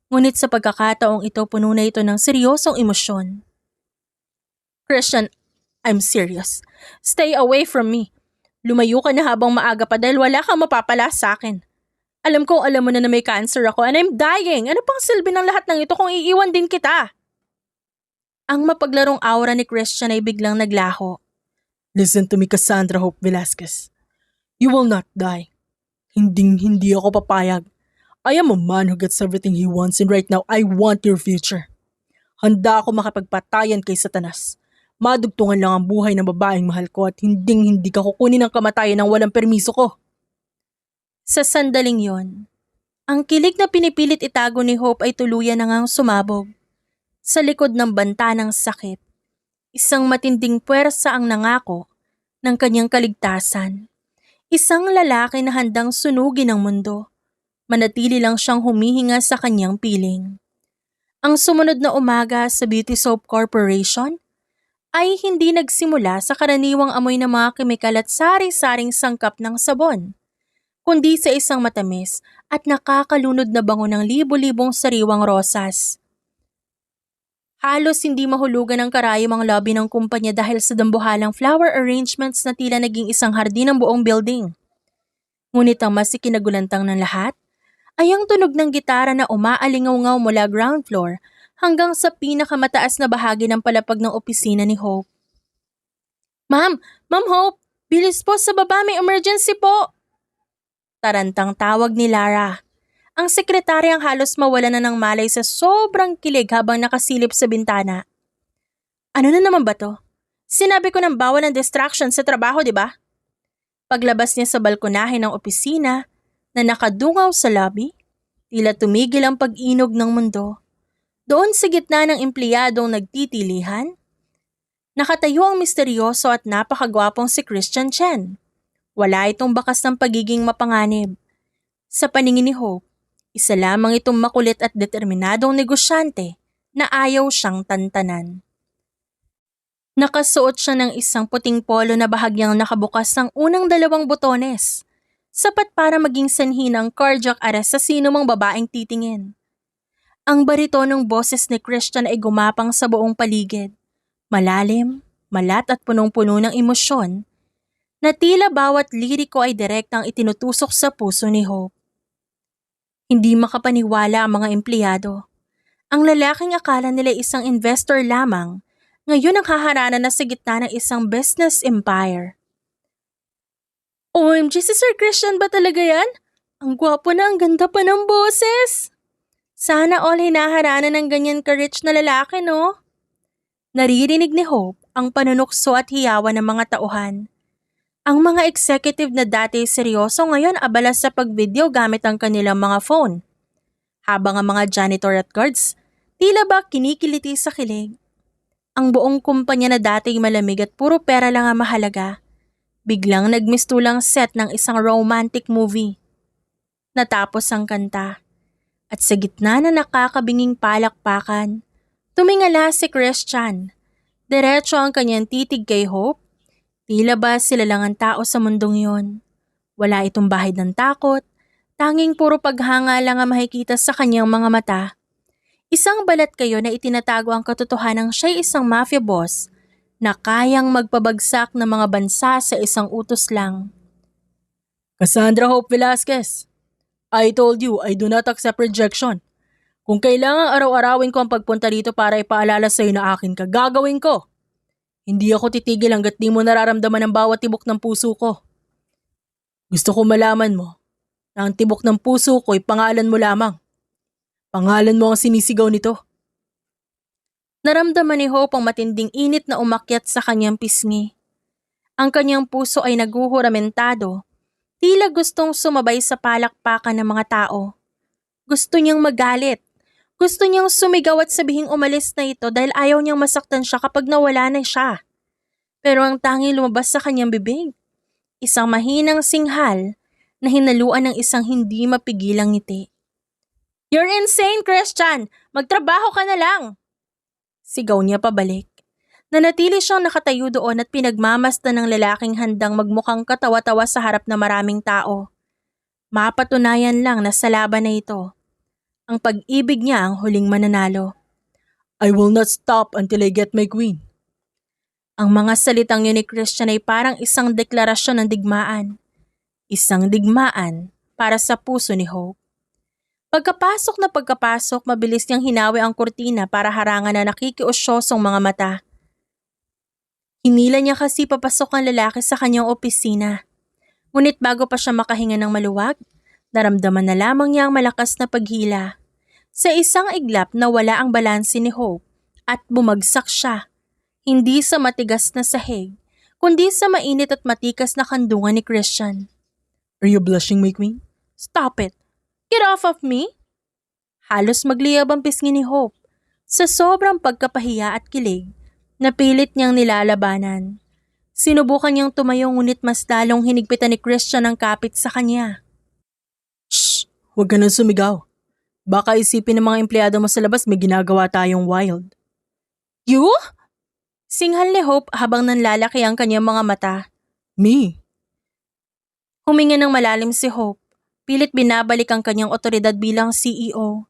Ngunit sa pagkakataong ito puno na ito ng seryosong emosyon. Christian, I'm serious. Stay away from me. Lumayo ka na habang maaga pa dahil wala kang mapapala sa akin. Alam ko alam mo na may cancer ako and I'm dying. Ano pang silbi ng lahat ng ito kung iiwan din kita? Ang mapaglarong aura ni Christian ay biglang naglaho. Listen to me, Cassandra Hope Velasquez. You will not die. Hindi ako papayag. I am a man who gets everything he wants and right now I want your future. Handa ako makipagpatayan kay Satanas. Madugtungan lang ang buhay ng babaeng mahal ko at hindi ka kukunin ng kamatayan ng walang permiso ko. Sa sandaling yon, ang kilig na pinipilit itago ni Hope ay tuluyan na ngang sumabog. Sa likod ng banta ng sakit, isang matinding puwersa ang nangako ng kanyang kaligtasan. Isang lalaki na handang sunugin ang mundo, Manatili lang siyang humihinga sa kanyang piling. Ang sumunod na umaga sa Beauty Soap Corporation ay hindi nagsimula sa karaniwang amoy ng mga kemikal at sari-saring sangkap ng sabon, kundi sa isang matamis at nakakalunod na bango ng libo-libong sariwang rosas. Halos hindi mahulugan ng karayom ang lobby ng kumpanya dahil sa dambuhalang flower arrangements na tila naging isang hardin ng buong building. Ngunit ang mas ikinagulantang ng lahat ay ang tunog ng gitara na umaalingaw-ngaw mula ground floor hanggang sa pinakamataas na bahagi ng palapag ng opisina ni Hope. Ma'am! Ma'am Hope! Bilis po sa baba, may emergency po! Tarantang tawag ni Lara. Ang sekretaryang halos mawala na ng malay sa sobrang kilig habang nakasilip sa bintana. Ano na naman ba to? Sinabi ko ng bawal ng distraction sa trabaho, di ba? Paglabas niya sa balkonahe ng opisina na nakadungaw sa lobby, tila tumigil ang pag-inog ng mundo. Doon sa gitna ng empleyadong nagtitilihan, nakatayo ang misteryoso at napakagwapong si Christian Chen. Wala itong bakas ng pagiging mapanganib. Sa paningin ni Hope, isa lamang itong makulit at determinadong negosyante na ayaw siyang tantanan. Nakasuot siya ng isang puting polo na bahagyang nakabukas ng unang 2 butones, sapat para maging sanhi ng cardiac arrest sa sino mang babaeng titingin. Ang baritonong boses ni Christian ay gumapang sa buong paligid, malalim, malat at punong-puno ng emosyon, na tila bawat liriko ay direktang itinutusok sa puso ni Hope. Hindi makapaniwala ang mga empleyado. Ang lalaking akala nila isang investor lamang, ngayon ang haharana na sa gitna ng isang business empire. OMG, si Sir Christian ba talaga yan? Ang gwapo na, ang ganda pa ng boses. Sana all hinaharana ng ganyan ka-rich na lalaki, no? Naririnig ni Hope ang panunukso at hiyawa ng mga tauhan. Ang mga executive na dati seryoso ngayon abala sa pag-video gamit ang kanilang mga phone. Habang ang mga janitor at guards, tila ba kinikiliti sa kilig. Ang buong kumpanya na dating malamig at puro pera lang ang mahalaga, biglang nagmistulang set ng isang romantic movie. Natapos ang kanta, at sa gitna na nakakabinging palakpakan, tumingala si Christian. Diretso ang kanyang titig kay Hope. Tila ba sila lang ang tao sa mundong yon? Wala itong bahid ng takot, tanging puro paghanga lang ang makikita sa kanyang mga mata. Isang balat kayo na itinatago ang katotohanang siya'y isang mafia boss na kayang magpabagsak ng mga bansa sa isang utos lang. Cassandra Hope Velasquez, I told you I do not accept rejection. Kung kailangan araw-arawin ko ang pagpunta dito para ipaalala sa'yo na akin ka, gagawin ko. Hindi ako titigil hanggat di mo nararamdaman ang bawat tibok ng puso ko. Gusto ko malaman mo na ang tibok ng puso ko ay pangalan mo lamang. Pangalan mo ang sinisigaw nito. Naramdaman ni Hope ang matinding init na umakyat sa kanyang pisngi. Ang kanyang puso ay naguhuramentado, tila gustong sumabay sa palakpakan ng mga tao. Gusto niyang magalit. Gusto niyang sumigaw at sabihing umalis na ito dahil ayaw niyang masaktan siya kapag nawala na siya. Pero ang tanging lumabas sa kanyang bibig, isang mahinang singhal na hinaluan ng isang hindi mapigilang ngiti. You're insane, Christian! Magtrabaho ka na lang! Sigaw niya pabalik. Nanatili siyang nakatayo doon at pinagmamasdan ng lalaking handang magmukhang katawa-tawa sa harap ng maraming tao. Mapatunayan lang na sa laban na ito, ang pag-ibig niya ang huling mananalo. I will not stop until I get my queen. Ang mga salitang yun ni Christian ay parang isang deklarasyon ng digmaan. Isang digmaan para sa puso ni Hope. Pagkapasok, mabilis niyang hinawi ang kurtina para harangan na nakikiusyosong mga mata. Hinila niya kasi papasok ang lalaki sa kanyang opisina. Ngunit bago pa siya makahinga ng maluwag, naramdaman na lamang niya ang malakas na paghila. Sa isang iglap na wala ang balanse ni Hope at bumagsak siya. Hindi sa matigas na sahig, kundi sa mainit at matikas na kandungan ni Christian. Are you blushing, my queen? Stop it! Get off of me! Halos magliyab ang pisngi ni Hope. Sa sobrang pagkapahiya at kilig, napilit niyang nilalabanan. Sinubukan niyang tumayo ngunit mas lalong hinigpitan ni Christian ang kapit sa kanya. Shh! Huwag ka nang sumigaw. Baka isipin ng mga empleyado mo sa labas may ginagawa tayong wild. You? Singhal ni Hope habang nanlalaki ang kanyang mga mata. Me? Huminga ng malalim si Hope. Pilit binabalik ang kanyang otoridad bilang CEO.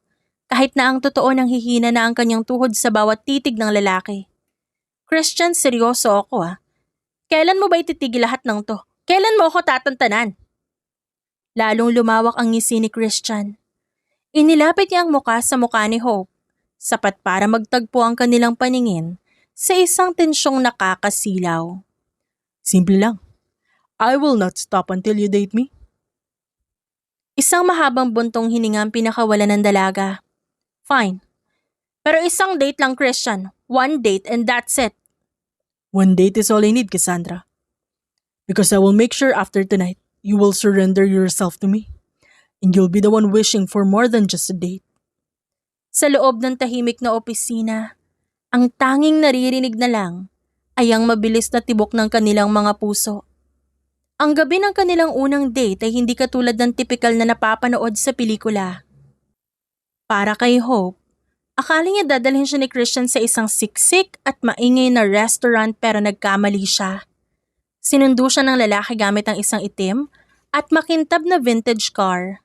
Kahit na ang totoo nang hihina na ang kanyang tuhod sa bawat titig ng lalaki. Christian, seryoso ako ah. Kailan mo ba ititigil lahat ng to? Kailan mo ako tatantanan? Lalong lumawak ang ngisi ni Christian. Inilapit niya ang muka sa mukha ni Hope, sapat para magtagpo ang kanilang paningin sa isang tensyong nakakasilaw. Simple lang. I will not stop until you date me. Isang mahabang buntong hininga ang pinakawalan ng dalaga. Fine. Pero isang date lang, Christian. One date and that's it. One date is all I need, Cassandra. Because I will make sure after tonight, you will surrender yourself to me. And you'll be the one wishing for more than just a date. Sa loob ng tahimik na opisina, ang tanging naririnig na lang ay ang mabilis na tibok ng kanilang mga puso. Ang gabi ng kanilang unang date ay hindi katulad ng tipikal na napapanood sa pelikula. Para kay Hope, akala niya dadalhin siya ni Christian sa isang siksik at maingay na restaurant pero nagkamali siya. Sinundo siya ng lalaki gamit ang isang itim at makintab na vintage car.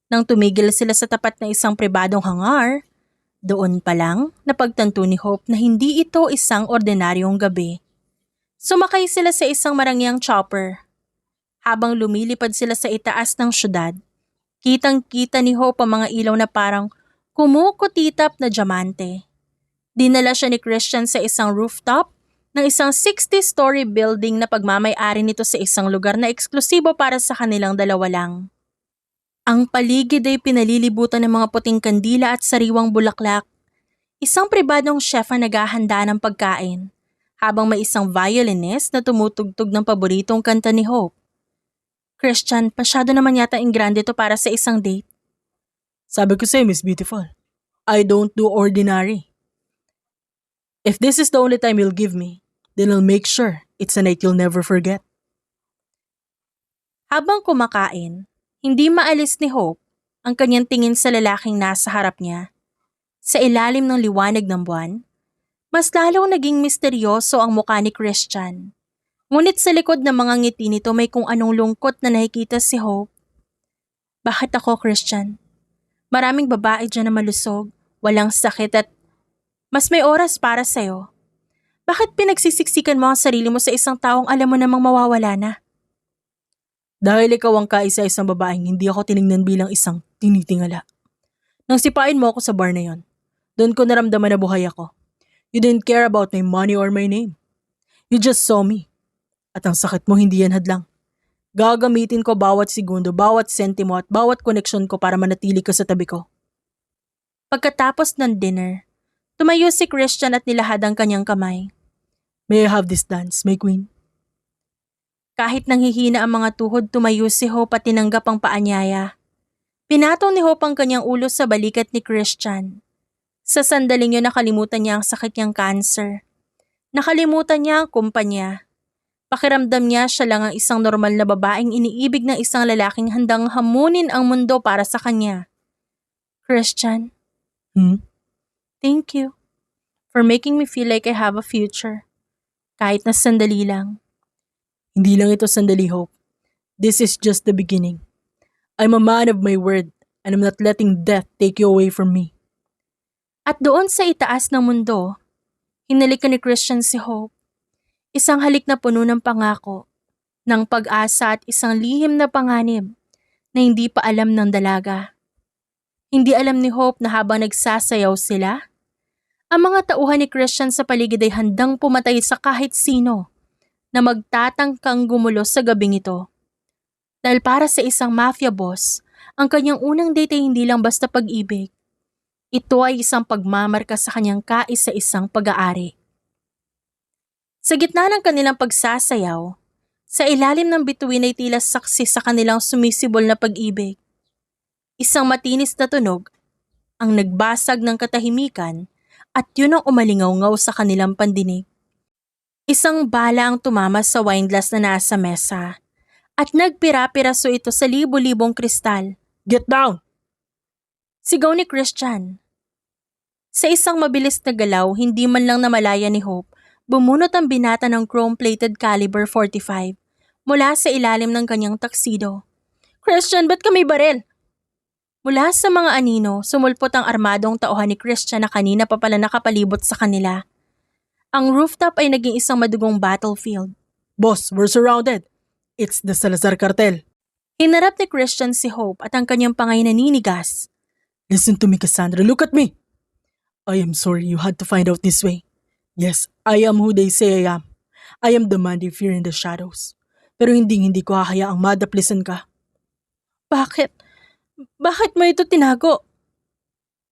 Nang tumigil sila sa tapat na isang pribadong hangar, doon pa lang napagtanto ni Hope na hindi ito isang ordinaryong gabi. Sumakay sila sa isang marangyang chopper. Habang lumilipad sila sa itaas ng syudad, kitang-kita ni Hope ang mga ilaw na parang kumukutitap na diamante. Dinala siya ni Christian sa isang rooftop ng isang 60-story building na pagmamay-ari nito sa isang lugar na eksklusibo para sa kanilang dalawa lang. Ang paligid ay pinalilibutan ng mga puting kandila at sariwang bulaklak. Isang pribadong chef ang naghahanda ng pagkain, habang may isang violinist na tumutugtog ng paboritong kanta ni Hope. Christian, pasyado naman yata ingrande to para sa isang date. Sabi ko sa'yo, Miss Beautiful, I don't do ordinary. If this is the only time you'll give me, then I'll make sure it's a night you'll never forget. Habang kumakain, hindi maalis ni Hope ang kanyang tingin sa lalaking nasa harap niya. Sa ilalim ng liwanag ng buwan, mas lalong naging misteryoso ang mukha ni Christian. Ngunit sa likod ng mga ngiti nito may kung anong lungkot na nakikita si Hope. Bakit ako, Christian? Maraming babae dyan na malusog, walang sakit at mas may oras para sa'yo. Bakit pinagsisiksikan mo ang sarili mo sa isang taong alam mo namang mawawala na? Dahil ikaw ang kaisa-isang babaeng hindi ako tiningnan bilang isang tinitingala. Nang sipain mo ako sa bar na yon, doon ko naramdaman na buhay ako. You didn't care about my money or my name. You just saw me. At ang sakit mo hindi yan hadlang. Gagamitin ko bawat segundo, bawat sentimo at bawat koneksyon ko para manatili ka sa tabi ko. Pagkatapos ng dinner, tumayo si Christian at nilahad ang kanyang kamay. May I have this dance, my queen? Kahit nanghihina ang mga tuhod, tumayo si Hope at tinanggap ang paanyaya. Pinatong ni Hope ang kanyang ulo sa balikat ni Christian. Sa sandaling yun nakalimutan niya ang sakit niyang cancer. Nakalimutan niya ang kumpanya. Pakiramdam niya siya lang ang isang normal na babaeng iniibig ng isang lalaking handang hamunin ang mundo para sa kanya. Christian, thank you for making me feel like I have a future. Kahit na sandali lang. Hindi lang ito sandali, Hope. This is just the beginning. I'm a man of my word and I'm not letting death take you away from me. At doon sa itaas ng mundo, hinalikan ni Christian si Hope. Isang halik na puno ng pangako, ng pag-asa at isang lihim na panganib na hindi pa alam ng dalaga. Hindi alam ni Hope na habang nagsasayaw sila, ang mga tauhan ni Christian sa paligid ay handang pumatay sa kahit sino na magtatangkang gumulo sa gabing ito. Dahil para sa isang mafia boss, ang kanyang unang date ay hindi lang basta pag-ibig. Ito ay isang pagmamarka sa kanyang kaisa-isang pag-aari. Sa gitna ng kanilang pagsasayaw, sa ilalim ng bituin ay tila saksi sa kanilang sumisibol na pag-ibig. Isang matinis na tunog ang nagbasag ng katahimikan at yun ang umalingaw-ngaw sa kanilang pandinig. Isang bala ang tumama sa wine glass na nasa mesa at nagpira-piraso ito sa libo-libong kristal. Get down! Sigaw ni Christian. Sa isang mabilis na galaw, hindi man lang namalaya ni Hope, bumunot ang binata ng chrome-plated caliber 45 mula sa ilalim ng kanyang tuxedo. Christian, ba't ka may baril? Mula sa mga anino, sumulpot ang armadong tauhan ni Christian na kanina pa pala nakapalibot sa kanila. Ang rooftop ay naging isang madugong battlefield. Boss, we're surrounded. It's the Salazar cartel. Hinarap ni Christian si Hope at ang kanyang pangay naninigas. Listen to me, Cassandra. Look at me. I am sorry you had to find out this way. Yes, I am who they say I am. I am the man they fear in the shadows. Pero hindi ko hahayaang madaplisan ka. Bakit? Bakit mo ito tinago?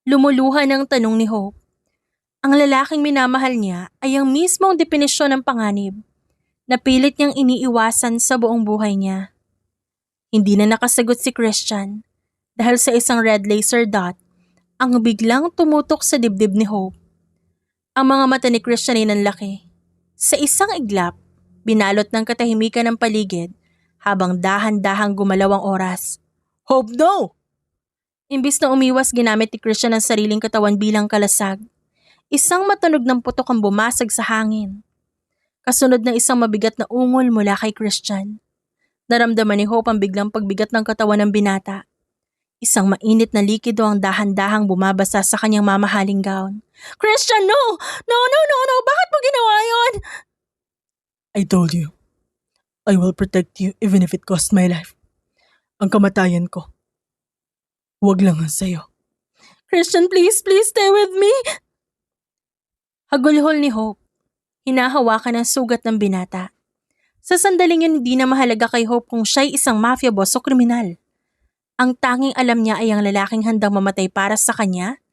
Lumuluhan ang tanong ni Hope. Ang lalaking minamahal niya ay ang mismong definisyon ng panganib na pilit niyang iniiwasan sa buong buhay niya. Hindi na nakasagot si Christian dahil sa isang red laser dot ang biglang tumutok sa dibdib ni Hope. Ang mga mata ni Christian ay nanlaki. Sa isang iglap, binalot ng katahimikan ng paligid habang dahan-dahang gumalaw ang oras. Hope, no! Imbis na umiwas, ginamit ni Christian ang sariling katawan bilang kalasag. Isang matunog ng putok ang bumasag sa hangin. Kasunod ng isang mabigat na ungol mula kay Christian. Naramdaman ni Hope ang biglang pagbigat ng katawan ng binata. Isang mainit na likido ang dahan-dahang bumabasa sa kanyang mamahaling gown. Christian, no! No! Bakit mo ginawa yon? I told you. I will protect you even if it costs my life. Ang kamatayan ko. Huwag lang ang sayo. Christian, please stay with me. Hagulhol ni Hope. Hinahawakan ang sugat ng binata. Sa sandaling yun, hindi na mahalaga kay Hope kung siya'y isang mafia boss o kriminal. Ang tanging alam niya ay ang lalaking handang mamatay para sa kanya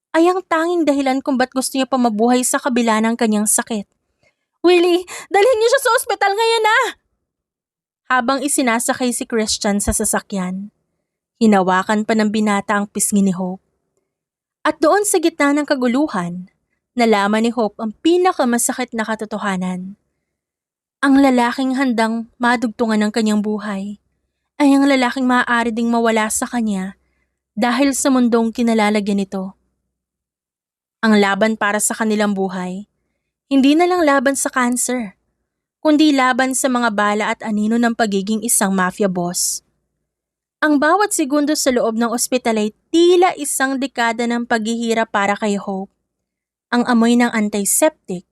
ay ang tanging dahilan kung ba't gusto niya pa mabuhay sa kabila ng kanyang sakit. Willie, dalhin niyo siya sa ospital ngayon na! Habang isinasakay si Christian sa sasakyan, hinawakan pa ng binata ang pisngi ni Hope. At doon sa gitna ng kaguluhan, nalaman ni Hope ang pinakamasakit na katotohanan. Ang lalaking handang madugtungan ng kanyang buhay ay ang lalaking maaari ding mawala sa kanya dahil sa mundong kinalalagyan nito. Ang laban para sa kanilang buhay, hindi na lang laban sa cancer, kundi laban sa mga bala at anino ng pagiging isang mafia boss. Ang bawat segundo sa loob ng ospital ay tila isang dekada ng paghihirap para kay Hope. Ang amoy ng antiseptic,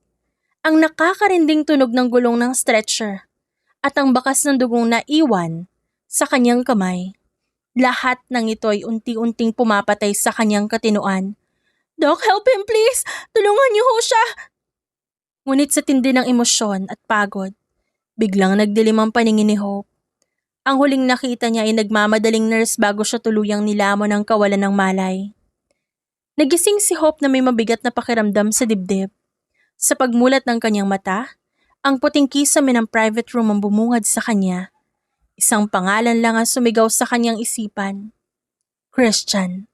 ang nakakarinding tunog ng gulong ng stretcher, at ang bakas ng dugong naiwan sa kanyang kamay. Lahat ng ito ay unti-unting pumapatay sa kanyang katinuan. Doc, help him please! Tulungan niyo ho siya! Ngunit sa tindi ng emosyon at pagod, biglang nagdilim ang paningin ni Hope. Ang huling nakita niya ay nagmamadaling nurse bago siya tuluyang nilamon ng kawalan ng malay. Nagising si Hope na may mabigat na pakiramdam sa dibdib. Sa pagmulat ng kanyang mata, ang puting kisame ng private room ang bumungad sa kanya. Isang pangalan lang ang sumigaw sa kanyang isipan. Christian.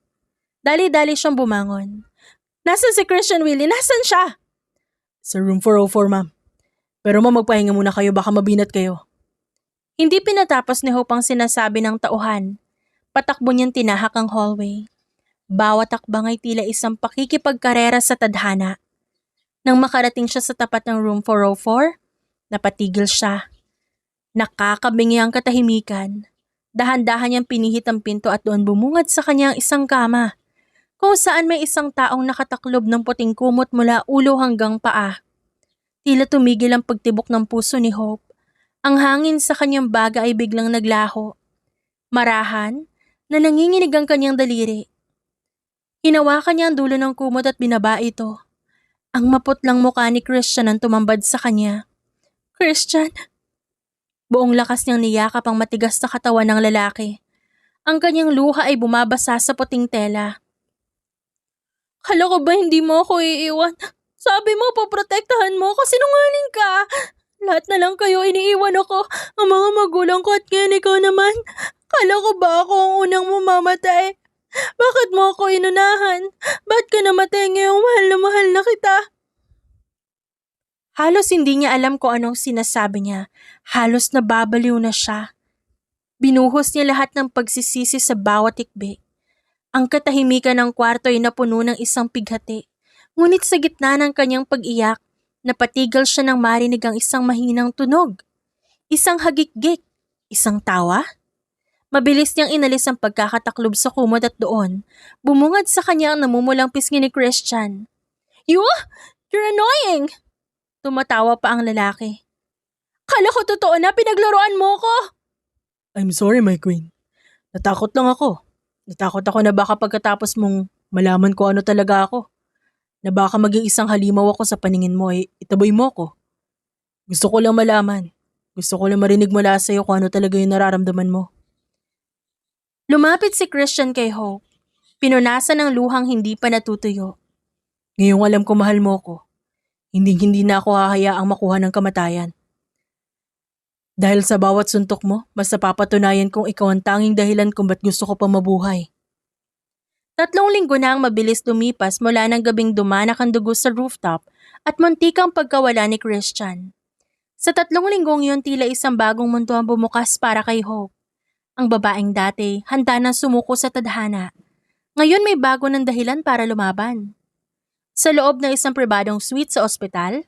Dali-dali siyang bumangon. Nasaan si Christian, Willie? Nasaan siya? Sa room 404, ma'am. Pero ma'am, magpahinga muna kayo, baka mabinat kayo. Hindi pinatapos ni Hope ang sinasabi ng tauhan. Patakbo niyang tinahak ang hallway. Bawat takbang ay tila isang pakikipagkarera sa tadhana. Nang makarating siya sa tapat ng room 404, napatigil siya. Nakakabingi ang katahimikan. Dahan-dahan niyang pinihit ang pinto at doon bumungad sa kanyang isang kama, kung saan may isang taong nakataklob ng puting kumot mula ulo hanggang paa. Tila tumigil ang pagtibok ng puso ni Hope. Ang hangin sa kanyang baga ay biglang naglaho. Marahan na nanginginig ang kanyang daliri. Hinawakan niya ang dulo ng kumot at binaba ito. Ang maputlang mukha ni Christian ang tumambad sa kanya. Christian! Buong lakas niyang niyakap ang matigas na katawan ng lalaki. Ang kanyang luha ay bumabasa sa puting tela. Kala ko ba hindi mo ako iiwan? Sabi mo, poprotektahan mo ako, sinungaling ka. Lahat na lang kayo, iniiwan ako. Ang mga magulang ko at ngayon ikaw naman. Kala ko ba ako ang unang mamamatay? Bakit mo ako inunahan? Ba't ka namatay ngayong mahal na kita? Halos hindi niya alam kung anong sinasabi niya. Halos nababaliw na siya. Binuhos niya lahat ng pagsisisi sa bawat ikbi. Ang katahimikan ng kwarto ay napuno ng isang pighati. Ngunit sa gitna ng kanyang pag-iyak, napatigil siya nang marinig ang isang mahinang tunog. Isang hagikgik, isang tawa. Mabilis niyang inalis ang pagkakataklob sa kumot at doon, bumungad sa kanya ang namumulang pisngi ni Christian. You're annoying! Tumatawa pa ang lalaki. Kala ko totoo na pinaglaruan mo ko! I'm sorry, my queen. Natakot lang ako. Natakot ako na baka pagkatapos mong malaman ko ano talaga ako. Na baka maging isang halimaw ako sa paningin mo ay itaboy mo ko. Gusto ko lang malaman. Gusto ko lang marinig mula sa'yo kung ano talaga yung nararamdaman mo. Lumapit si Christian kay Hope. Pinunasan ng luhang hindi pa natutuyo. Ngayong alam ko mahal mo ko, hindi na ako hahayaang makuha ng kamatayan. Dahil sa bawat suntok mo, mas napapatunayan kong ikaw ang tanging dahilan kung ba't gusto ko pa mabuhay. 3 linggo na ang mabilis lumipas mula ng gabing dumanak ang dugo sa rooftop at muntikang pagkawala ni Christian. Sa 3 linggong yun tila isang bagong mundo ang bumukas para kay Hope. Ang babaeng dati handa nang sumuko sa tadhana. Ngayon may bago ng dahilan para lumaban. Sa loob ng isang pribadong suite sa ospital,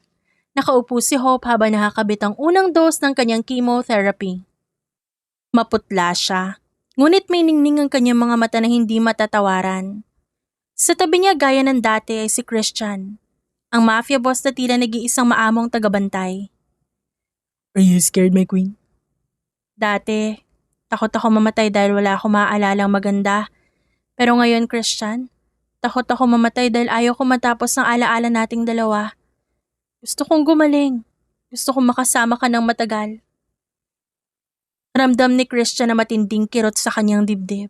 nakaupo si Hope habang nakakabit ang unang dose ng kanyang chemotherapy. Maputla siya, ngunit may ningning ang kanyang mga mata na hindi matatawaran. Sa tabi niya gaya ng dati ay si Christian, ang mafia boss na tila nag-iisang maamong tagabantay. Are you scared, my queen? Dati, takot ako mamatay dahil wala akong maaalalang maganda. Pero ngayon, Christian, takot ako mamatay dahil ayaw ko matapos ang alaala nating dalawa. Gusto kong gumaling. Gusto kong makasama ka ng matagal. Ramdam ni Christian na matinding kirot sa kanyang dibdib.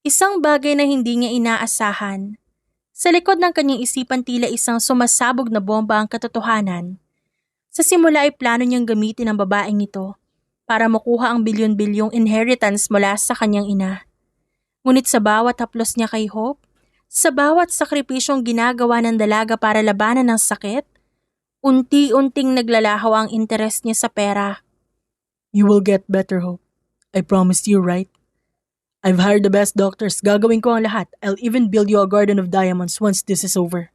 Isang bagay na hindi niya inaasahan. Sa likod ng kanyang isipan tila isang sumasabog na bomba ang katotohanan. Sa simula ay plano niyang gamitin ang babaeng ito para makuha ang bilyon-bilyong inheritance mula sa kanyang ina. Ngunit sa bawat haplos niya kay Hope, sa bawat sakripisyong ginagawa ng dalaga para labanan ng sakit, unti-unting naglalaho ang interes niya sa pera. You will get better, Hope. I promise you, right? I've hired the best doctors. Gagawin ko ang lahat. I'll even build you a garden of diamonds once this is over.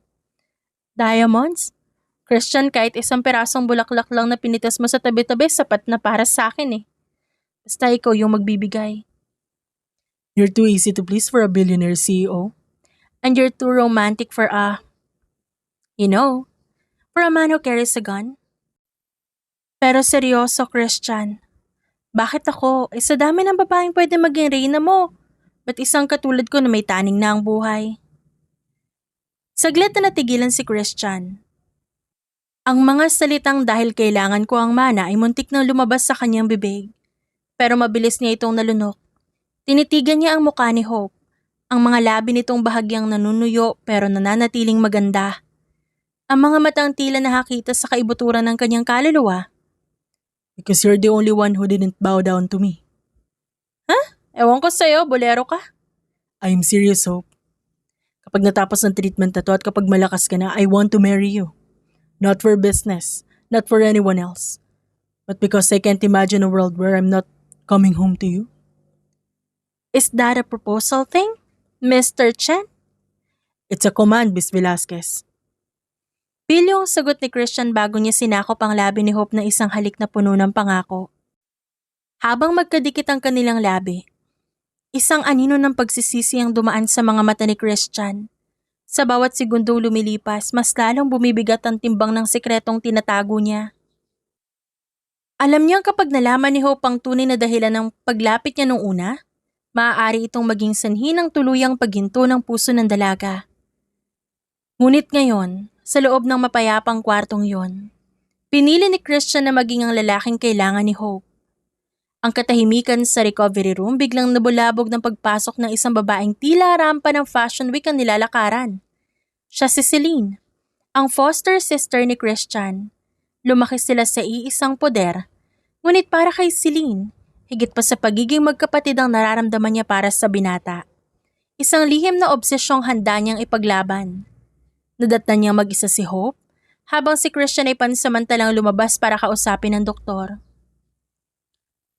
Diamonds? Christian, kahit isang perasong bulaklak lang na pinitas mo sa tabi-tabi, sapat na para sa akin eh. Basta ikaw yung magbibigay. You're too easy to please for a billionaire CEO. And you're too romantic for for a man who carries a gun. Pero seryoso, Christian. Bakit ako? Sa dami ng babaeng pwede maging reyna mo. Ba't isang katulad ko na may taning na ang buhay? Saglit na natigilan si Christian. Ang mga salitang dahil kailangan ko ang mana ay muntik nang lumabas sa kanyang bibig. Pero mabilis niya itong nalunok. Tinitigan niya ang mukha ni Hope. Ang mga labi nitong bahagyang nanunuyo pero nananatiling maganda. Ang mga matang tila nakakita sa kaibuturan ng kanyang kaluluwa. Because you're the only one who didn't bow down to me. Ewan ko sa'yo, bolero ka. I'm serious, Hope. Kapag natapos ang treatment na to at kapag malakas ka na, I want to marry you. Not for business, not for anyone else. But because I can't imagine a world where I'm not coming home to you. Is that a proposal thing, Mr. Chen? It's a command, Miss Velasquez. Pilyong sagot ni Christian bago niya sinakop ang labi ni Hope na isang halik na puno ng pangako. Habang magkadikit ang kanilang labi, isang anino ng pagsisisi ang dumaan sa mga mata ni Christian. Sa bawat segundong lumilipas, mas lalong bumibigat ang timbang ng sikretong tinatago niya. Alam niyang kapag nalaman ni Hope ang tunay na dahilan ng paglapit niya nung una, maaari itong maging sanhi ng tuluyang paghinto ng puso ng dalaga. Ngunit ngayon, sa loob ng mapayapang kwartong yon, pinili ni Christian na maging ang lalaking kailangan ni Hope. Ang katahimikan sa recovery room biglang nabulabog ng pagpasok ng isang babaeng tila rampa ng Fashion Week ang nilalakaran. Siya si Celine, ang foster sister ni Christian. Lumaki sila sa iisang poder, ngunit para kay Celine, higit pa sa pagiging magkapatid ang nararamdaman niya para sa binata. Isang lihim na obsesyong handa niyang ipaglaban. Nadatnan niyang mag-isa si Hope, habang si Christian ay pansamantalang lumabas para kausapin ng doktor.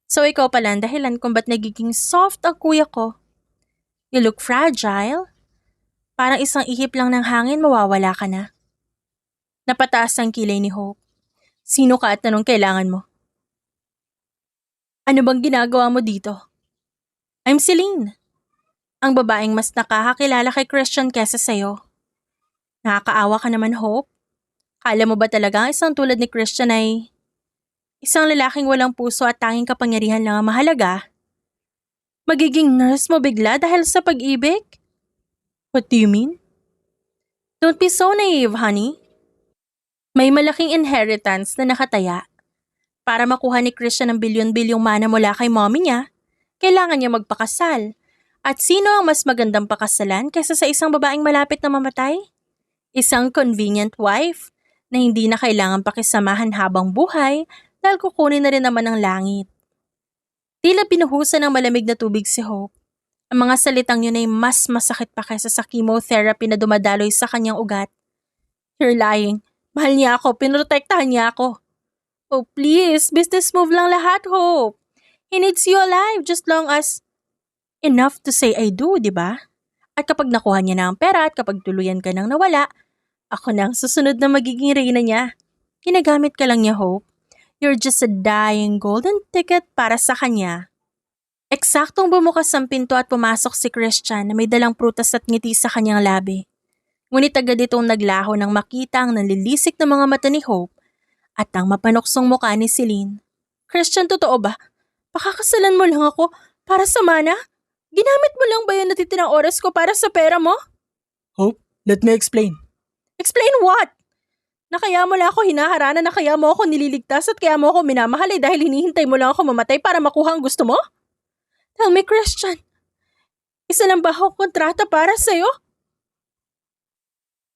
So ikaw pala ang dahilan kung ba't nagiging soft ang kuya ko. You look fragile. Parang isang ihip lang ng hangin, mawawala ka na. Napataas ang kilay ni Hope. Sino ka at anong kailangan mo? Ano bang ginagawa mo dito? I'm Celine. Ang babaeng mas nakakakilala kay Christian kesa sa'yo. Nakakaawa ka naman, Hope. Kala mo ba talaga ang isang tulad ni Christian ay isang lalaking walang puso at tanging kapangyarihan lang ang mahalaga? Magiging nurse mo bigla dahil sa pag-ibig? What do you mean? Don't be so naive, honey. May malaking inheritance na nakataya. Para makuha ni Christian ang bilyon-bilyong mana mula kay mommy niya, kailangan niya magpakasal. At sino ang mas magandang pakasalan kaysa sa isang babaeng malapit na mamatay? Isang convenient wife na hindi na kailangan pakisamahan habang buhay dahil kukunin na rin naman ang langit. Tila pinuhusan ng malamig na tubig si Hope. Ang mga salitang yun ay mas masakit pa kaysa sa chemotherapy na dumadaloy sa kanyang ugat. You're lying. Mahal niya ako, pinrotektahan niya ako. Oh please, business move lang lahat, Hope. He needs you alive just long as enough to say I do, di ba? At kapag nakuha niya na ang pera at kapag tuluyan ka nang nawala, ako na ang susunod na magiging reyna niya. Ginagamit ka lang niya, Hope. You're just a dying golden ticket para sa kanya. Eksaktong bumukas ang pinto at pumasok si Christian na may dalang prutas at ngiti sa kanyang labi. Ngunit agad itong naglaho nang makita ang nalilisik na mga mata ni Hope at ang mapanuksong mukha ni Celine. Christian, totoo ba? Pakakasalan mo lang ako para sa mana? Ginamit mo lang ba yung natitirang oras ko para sa pera mo? Hope, let me explain. Explain what? Na kaya mo lang ako hinaharana, na kaya mo ako nililigtas at kaya mo ako minamahal dahil hinihintay mo lang ako mamatay para makuha ang gusto mo? Tell me, Christian, isa lang ba ako kontrata para sa'yo?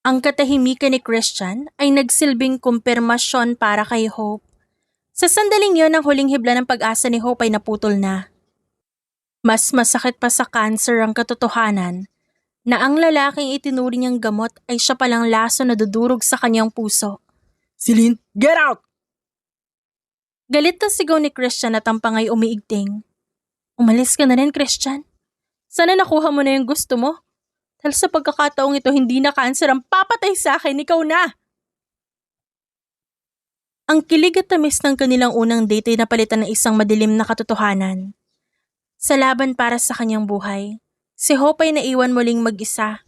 Ang katahimikan ni Christian ay nagsilbing kumpirmasyon para kay Hope. Sa sandaling yon, ang huling hibla ng pag-asa ni Hope ay naputol na. Mas masakit pa sa cancer ang katotohanan na ang lalaking itinuring niyang gamot ay siya palang laso na dudurog sa kanyang puso. Celine, get out! Galit na sigaw ni Christian at ang pangay umiigting. Umalis ka na rin, Christian. Sana nakuha mo na yung gusto mo. Dahil sa pagkakataong ito, hindi na cancer ang papatay sa akin, ikaw na! Ang kilig at tamis ng kanilang unang date ay napalitan ng isang madilim na katotohanan. Sa laban para sa kanyang buhay, si Hope ay naiwan muling mag-isa.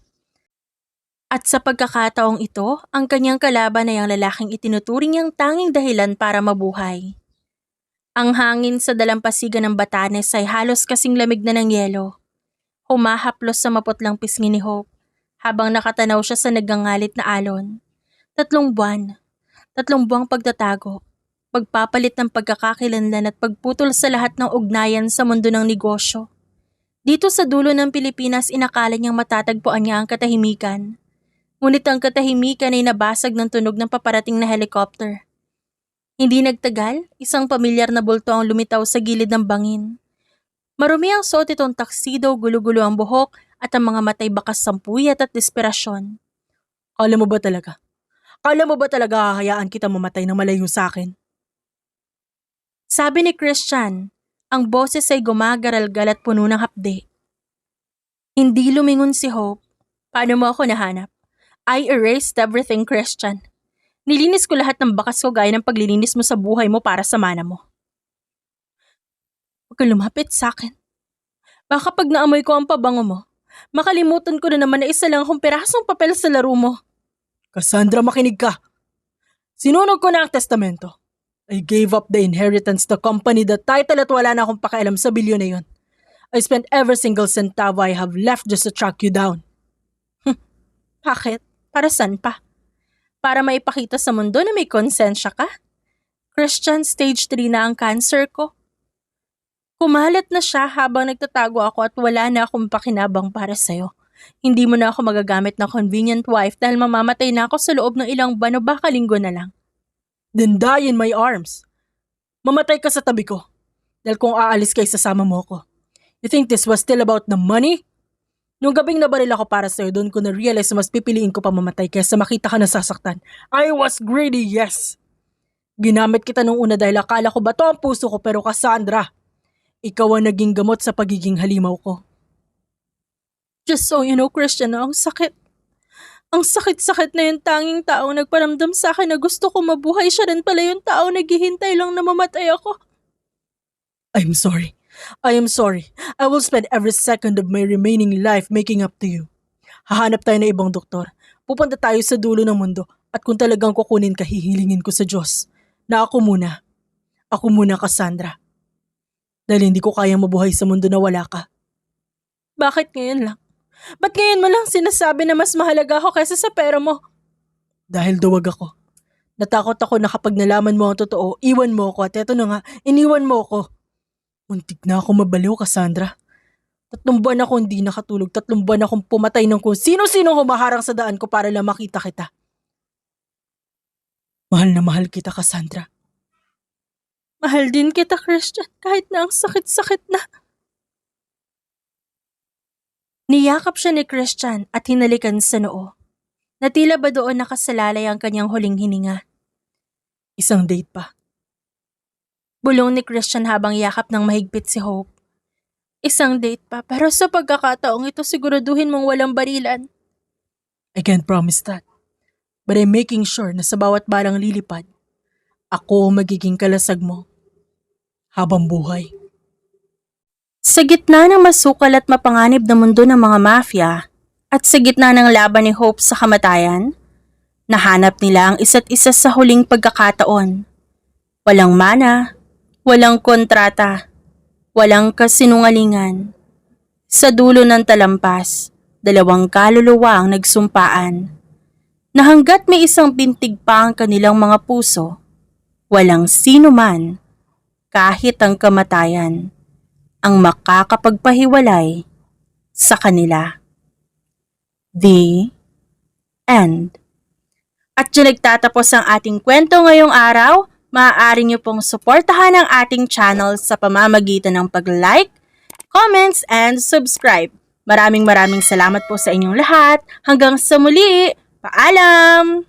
At sa pagkakataong ito, ang kanyang kalaban ay ang lalaking itinuturing niyang tanging dahilan para mabuhay. Ang hangin sa dalampasigan ng Batanes ay halos kasing lamig na ng yelo. Humahaplos sa maputlang pisngi ni Hope habang nakatanaw siya sa nagangalit na alon. 3 buwan. 3 buwang pagtatago. Pagpapalit ng pagkakakilanlan at pagputol sa lahat ng ugnayan sa mundo ng negosyo. Dito sa dulo ng Pilipinas, inakala niyang matatagpuan niya ang katahimikan. Ngunit ang katahimikan ay nabasag ng tunog ng paparating na helicopter. Hindi nagtagal, isang pamilyar na bulto ang lumitaw sa gilid ng bangin. Marumi ang suot itong taksido, gulo-gulo ang buhok at ang mga matay bakas sampuyat at desperasyon. Kala mo ba talaga? Kala mo ba talaga hahayaan kita mamatay ng malayo sa akin? Sabi ni Christian, ang boses ay gumagaralgal at puno ng hapde. Hindi lumingon si Hope. Paano mo ako nahanap? I erased everything, Christian. Nilinis ko lahat ng bakas ko gaya ng paglilinis mo sa buhay mo para sa mana mo. Huwag kang lumapit sa akin. Baka pag naamoy ko ang pabango mo, makalimutan ko na naman na isa lang akong pirasong papel sa laro mo. Cassandra, makinig ka. Sinunog ko na ang testamento. I gave up the inheritance, the company, the title at wala na akong pakialam sa bilyon na yun. I spent every single centavo I have left just to track you down. Bakit? Para saan pa? Para maipakita sa mundo na may konsensya ka? Christian, stage 3 na ang cancer ko. Kumalat na siya habang nagtatago ako at wala na akong pakinabang para sa'yo. Hindi mo na ako magagamit na convenient wife dahil mamamatay na ako sa loob ng ilang buwan o baka linggo na lang. Then die in my arms. Mamatay ka sa tabi ko. Dahil kung aalis ka, isasama mo ko. You think this was still about the money? Nung gabing nabaril ako para sa'yo, doon ko na-realize na mas pipiliin ko pa mamatay kaysa makita ka nasasaktan. I was greedy, yes. Ginamit kita nung una dahil akala ko bato ang puso ko, pero Cassandra, ikaw ang naging gamot sa pagiging halimaw ko. Just so you know, Christian, ang sakit. Ang sakit-sakit na yung tanging taong nagparamdam sa akin na gusto ko mabuhay. Siya rin pala yung taong naghihintay lang na mamatay ako. I'm sorry. I am sorry. I will spend every second of my remaining life making up to you. Hahanap tayo ng ibang doktor. Pupunta tayo sa dulo ng mundo. At kung talagang kukunin ka, hihilingin ko sa Diyos na ako muna. Ako muna, Cassandra. Dahil hindi ko kayang mabuhay sa mundo na wala ka. Bakit ngayon lang? Ba't ngayon mo lang sinasabi na mas mahalaga ako kaysa sa pera mo? Dahil duwag ako. Natakot ako na kapag nalaman mo ang totoo, iwan mo ako. At eto na nga, iniwan mo ako. Muntik na ako mabaliw, Cassandra. 3 buwan ako hindi nakatulog. 3 buwan akong pumatay ng kung sino-sino humaharang sa daan ko para lang makita kita. Mahal na mahal kita, Cassandra. Mahal din kita, Christian, kahit na ang sakit-sakit na. Niyakap siya ni Christian at hinalikan sa noo. Natila ba doon nakasalalay ang kanyang huling hininga? Isang date pa. Bulong ni Christian habang yakap ng mahigpit si Hope. Isang date pa, pero sa pagkakataong ito siguraduhin mong walang barilan. I can't promise that. But I'm making sure na sa bawat balang lilipad, ako ang magiging kalasag mo habang buhay. Sa gitna ng masukal at mapanganib na mundo ng mga mafia at sa gitna ng laban ni Hope sa kamatayan, nahanap nila ang isa't isa sa huling pagkakataon. Walang mana, walang kontrata, walang kasinungalingan. Sa dulo ng talampas, 2 kaluluwa ang nagsumpaan na hanggat may isang bintig pa ang kanilang mga puso, walang sino man, kahit ang kamatayan, ang makakapagpahiwalay sa kanila. The end. At dyan nagtatapos ang ating kwento ngayong araw. Maaari niyo pong suportahan ang ating channel sa pamamagitan ng pag-like, comments, and subscribe. Maraming salamat po sa inyong lahat. Hanggang sa muli, paalam!